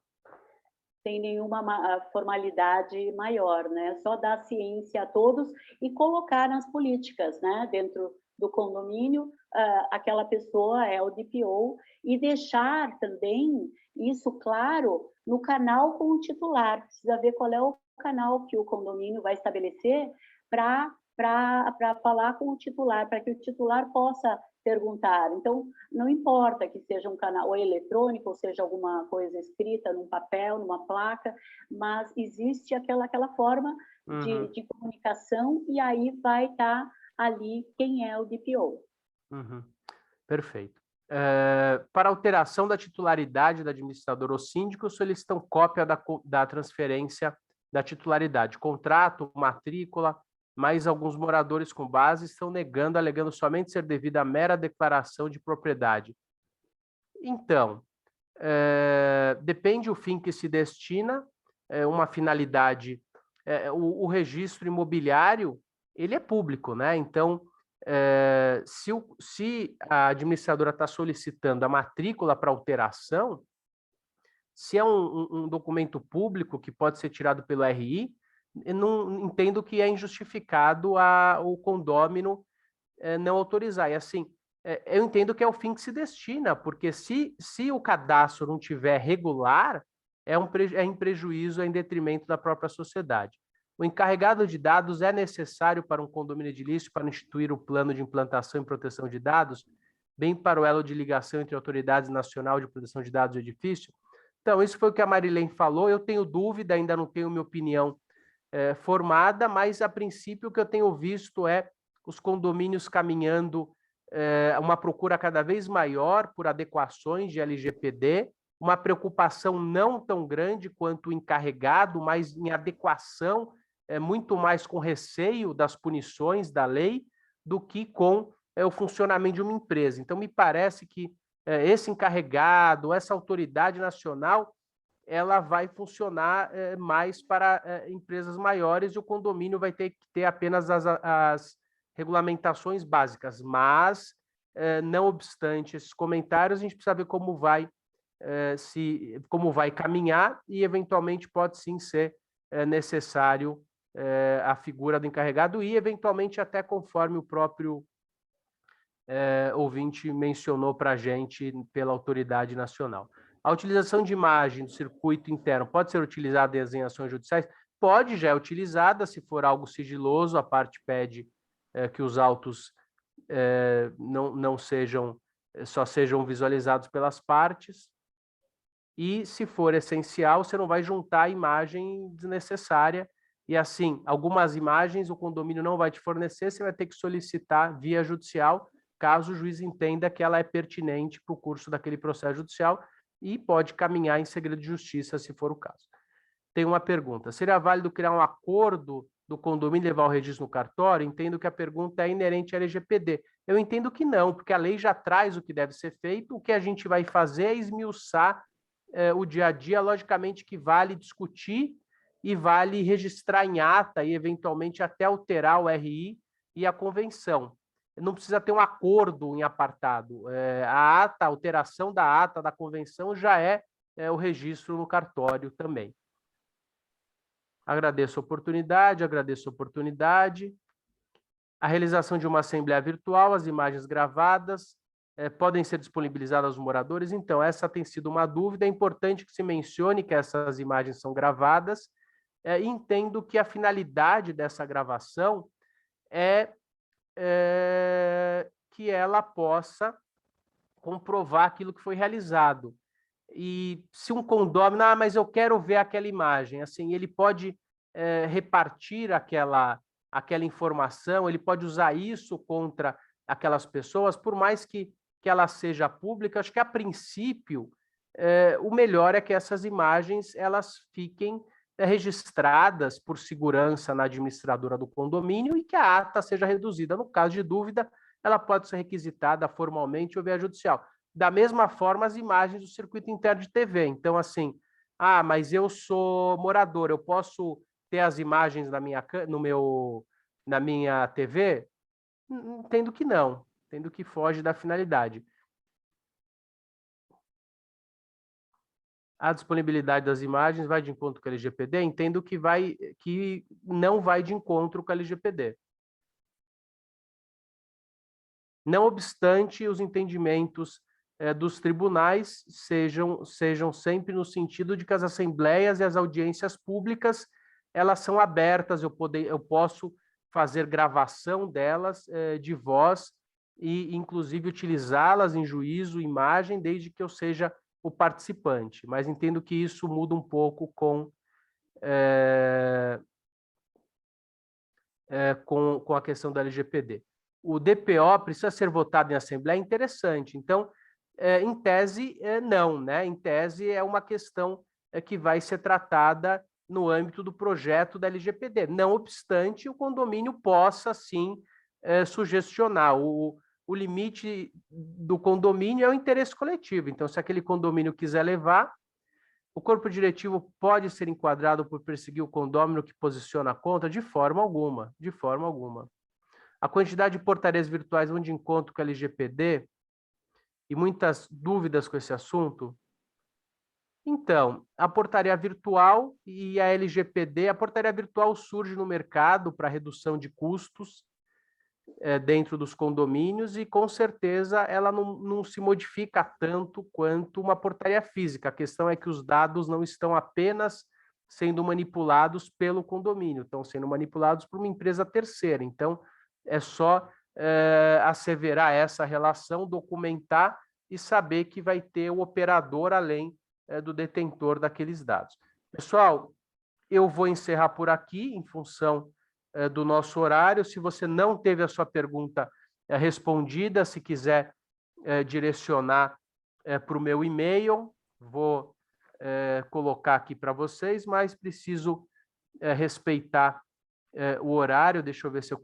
Sem nenhuma formalidade maior, né? Só dar ciência a todos e colocar nas políticas, né? Dentro do condomínio, aquela pessoa é o DPO, e deixar também isso claro no canal com o titular. Precisa ver qual é o canal que o condomínio vai estabelecer para falar com o titular, para que o titular possa perguntar. Então, não importa que seja um canal ou eletrônico, ou seja alguma coisa escrita num papel, numa placa, mas existe aquela forma de comunicação, e aí vai estar ali quem é o DPO. Perfeito. Para alteração da titularidade da administradora ou síndico, solicitam cópia da transferência da titularidade, contrato, matrícula, mas alguns moradores com base estão negando, alegando somente ser devida à mera declaração de propriedade. Então, depende o fim que se destina, uma finalidade. O registro imobiliário, ele é público, né? Então, se a administradora está solicitando a matrícula para alteração, se é um documento público que pode ser tirado pelo RI, eu não entendo que é injustificado o condômino não autorizar. E assim, eu entendo que é o fim que se destina, porque se o cadastro não tiver regular, é em prejuízo, é em detrimento da própria sociedade. O encarregado de dados é necessário para um condomínio edilício para instituir o plano de implantação e proteção de dados, bem para o elo de ligação entre autoridades nacional de proteção de dados do edifício. Então, isso foi o que a Marilene falou. Eu tenho dúvida, ainda não tenho minha opinião formada, mas a princípio o que eu tenho visto é os condomínios caminhando uma procura cada vez maior por adequações de LGPD, uma preocupação não tão grande quanto o encarregado, mas em adequação, muito mais com receio das punições da lei do que com o funcionamento de uma empresa. Então, me parece que esse encarregado, essa autoridade nacional, ela vai funcionar mais para empresas maiores e o condomínio vai ter que ter apenas as regulamentações básicas. Mas, não obstante esses comentários, a gente precisa ver como vai caminhar e, eventualmente, pode sim ser necessário a figura do encarregado e, eventualmente, até conforme o próprio ouvinte mencionou para a gente pela autoridade nacional. A utilização de imagem do circuito interno pode ser utilizada em ações judiciais? Pode, já é utilizada, se for algo sigiloso, a parte pede que os autos não sejam, só sejam visualizados pelas partes, e se for essencial, você não vai juntar imagem desnecessária, e assim, algumas imagens o condomínio não vai te fornecer, você vai ter que solicitar via judicial, caso o juiz entenda que ela é pertinente para o curso daquele processo judicial, e pode caminhar em segredo de justiça, se for o caso. Tem uma pergunta: seria válido criar um acordo do condomínio e levar o registro no cartório? Entendo que a pergunta é inerente à LGPD. Eu entendo que não, porque a lei já traz o que deve ser feito, o que a gente vai fazer é esmiuçar o dia a dia, logicamente que vale discutir e vale registrar em ata e, eventualmente, até alterar o RI e a convenção. Não precisa ter um acordo em apartado. A alteração da ata da convenção já é o registro no cartório também. Agradeço a oportunidade, A realização de uma assembleia virtual, as imagens gravadas podem ser disponibilizadas aos moradores? Então, essa tem sido uma dúvida. É importante que se mencione que essas imagens são gravadas. Entendo que a finalidade dessa gravação é que ela possa comprovar aquilo que foi realizado. E se um condômino, mas eu quero ver aquela imagem, assim, ele pode repartir aquela informação, ele pode usar isso contra aquelas pessoas, por mais que ela seja pública. Acho que, a princípio, o melhor é que essas imagens elas fiquem registradas por segurança na administradora do condomínio e que a ata seja reduzida. No caso de dúvida, ela pode ser requisitada formalmente ou via judicial. Da mesma forma, as imagens do circuito interno de TV. Então, assim, mas eu sou morador, eu posso ter as imagens na minha TV? Entendo que não, entendo que foge da finalidade. A disponibilidade das imagens vai de encontro com a LGPD? Entendo que não vai de encontro com a LGPD. Não obstante, os entendimentos dos tribunais sejam sempre no sentido de que as assembleias e as audiências públicas elas são abertas, eu posso fazer gravação delas de voz e, inclusive, utilizá-las em juízo, imagem, desde que eu seja o participante. Mas entendo que isso muda um pouco com a questão da LGPD. O DPO precisa ser votado em assembleia? Interessante. Então, em tese, não, né? Em tese, é uma questão que vai ser tratada no âmbito do projeto da LGPD. Não obstante, o condomínio possa, sim, sugestionar. O limite do condomínio é o interesse coletivo. Então, se aquele condomínio quiser levar, o corpo diretivo pode ser enquadrado por perseguir o condômino que posiciona contra? De forma alguma, de forma alguma. A quantidade de portarias virtuais vão de encontro com a LGPD? E muitas dúvidas com esse assunto? Então, a portaria virtual e a LGPD, a portaria virtual surge no mercado para redução de custos dentro dos condomínios e, com certeza, ela não se modifica tanto quanto uma portaria física. A questão é que os dados não estão apenas sendo manipulados pelo condomínio, estão sendo manipulados por uma empresa terceira. Então, é só asseverar essa relação, documentar e saber que vai ter o operador além do detentor daqueles dados. Pessoal, eu vou encerrar por aqui, em função do nosso horário. Se você não teve a sua pergunta respondida. Se quiser direcionar para o meu e-mail, vou colocar aqui para vocês, mas preciso respeitar o horário. Deixa eu ver se eu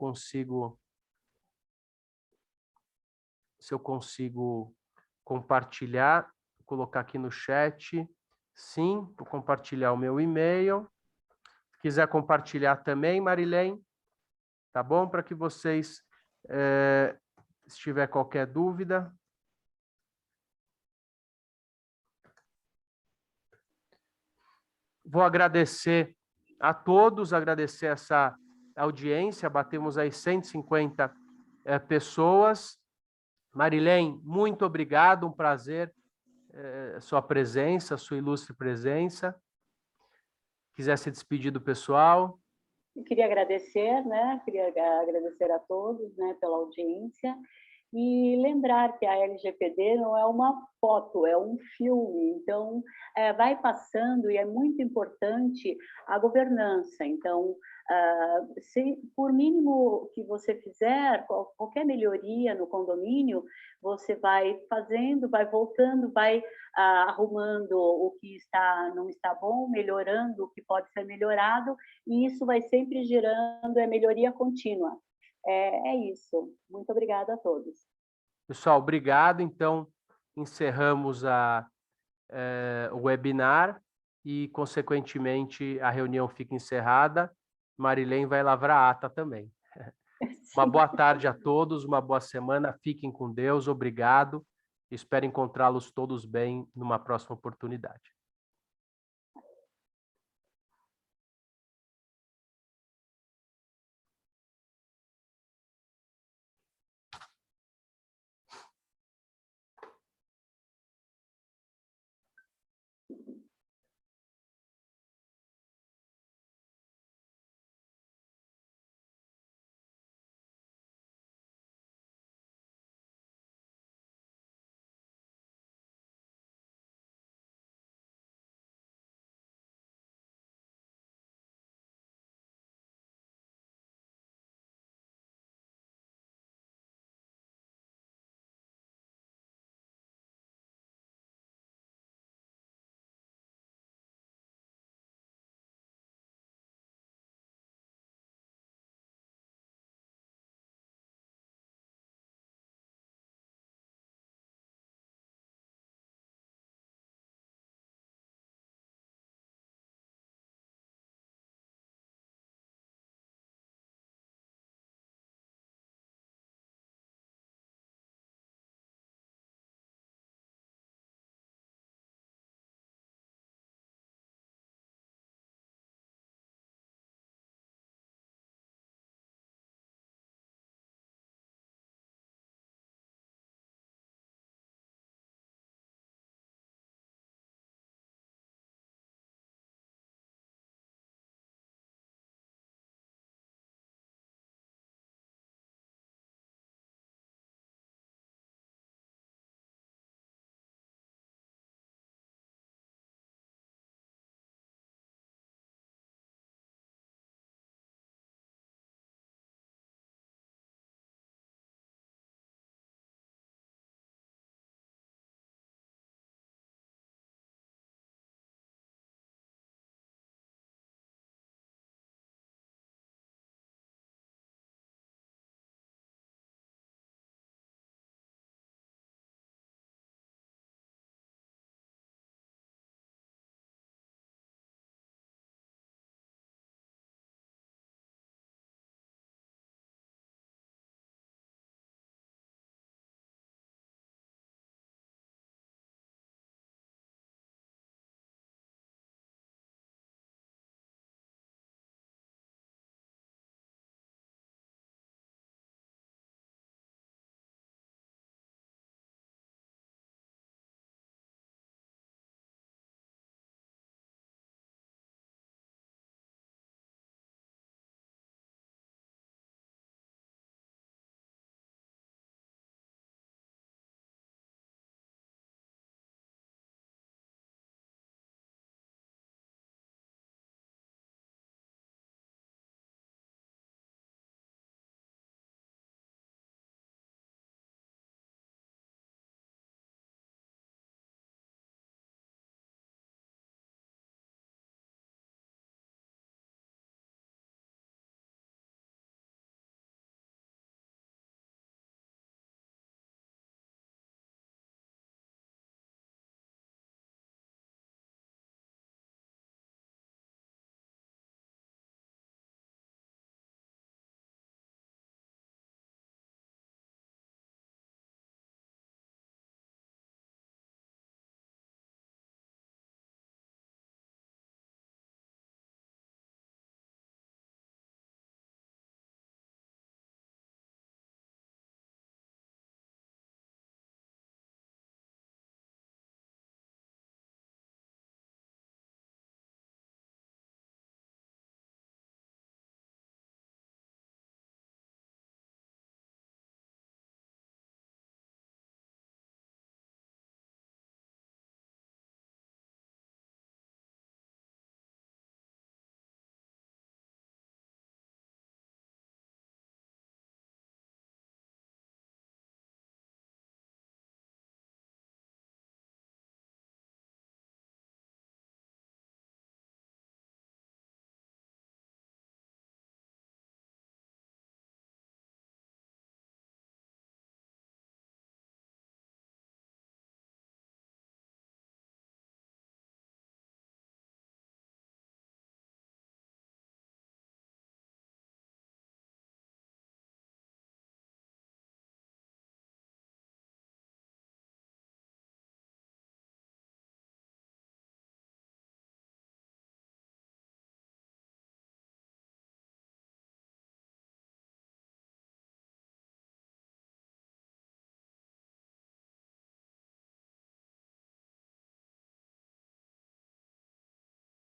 consigo compartilhar, vou colocar aqui no chat. Sim, vou compartilhar o meu e-mail. Se quiser compartilhar também, Marilene, tá bom? Para que vocês, se tiver qualquer dúvida. Vou agradecer a todos, agradecer essa audiência. Batemos aí 150 pessoas. Marilene, muito obrigado, um prazer sua presença, sua ilustre presença. Quiser se despedir do pessoal. Eu queria agradecer, né? Queria agradecer a todos, né, pela audiência e lembrar que a LGPD não é uma foto, é um filme. Então, vai passando e é muito importante a governança. Então, por mínimo que você fizer, qualquer melhoria no condomínio, você vai fazendo, vai voltando, vai arrumando o que não está bom, melhorando o que pode ser melhorado, e isso vai sempre gerando melhoria contínua. É isso. Muito obrigada a todos. Pessoal, obrigado. Então, encerramos o webinar e, consequentemente, a reunião fica encerrada. Marilene vai lavrar a ata também. Uma boa tarde a todos, uma boa semana. Fiquem com Deus. Obrigado. Espero encontrá-los todos bem numa próxima oportunidade.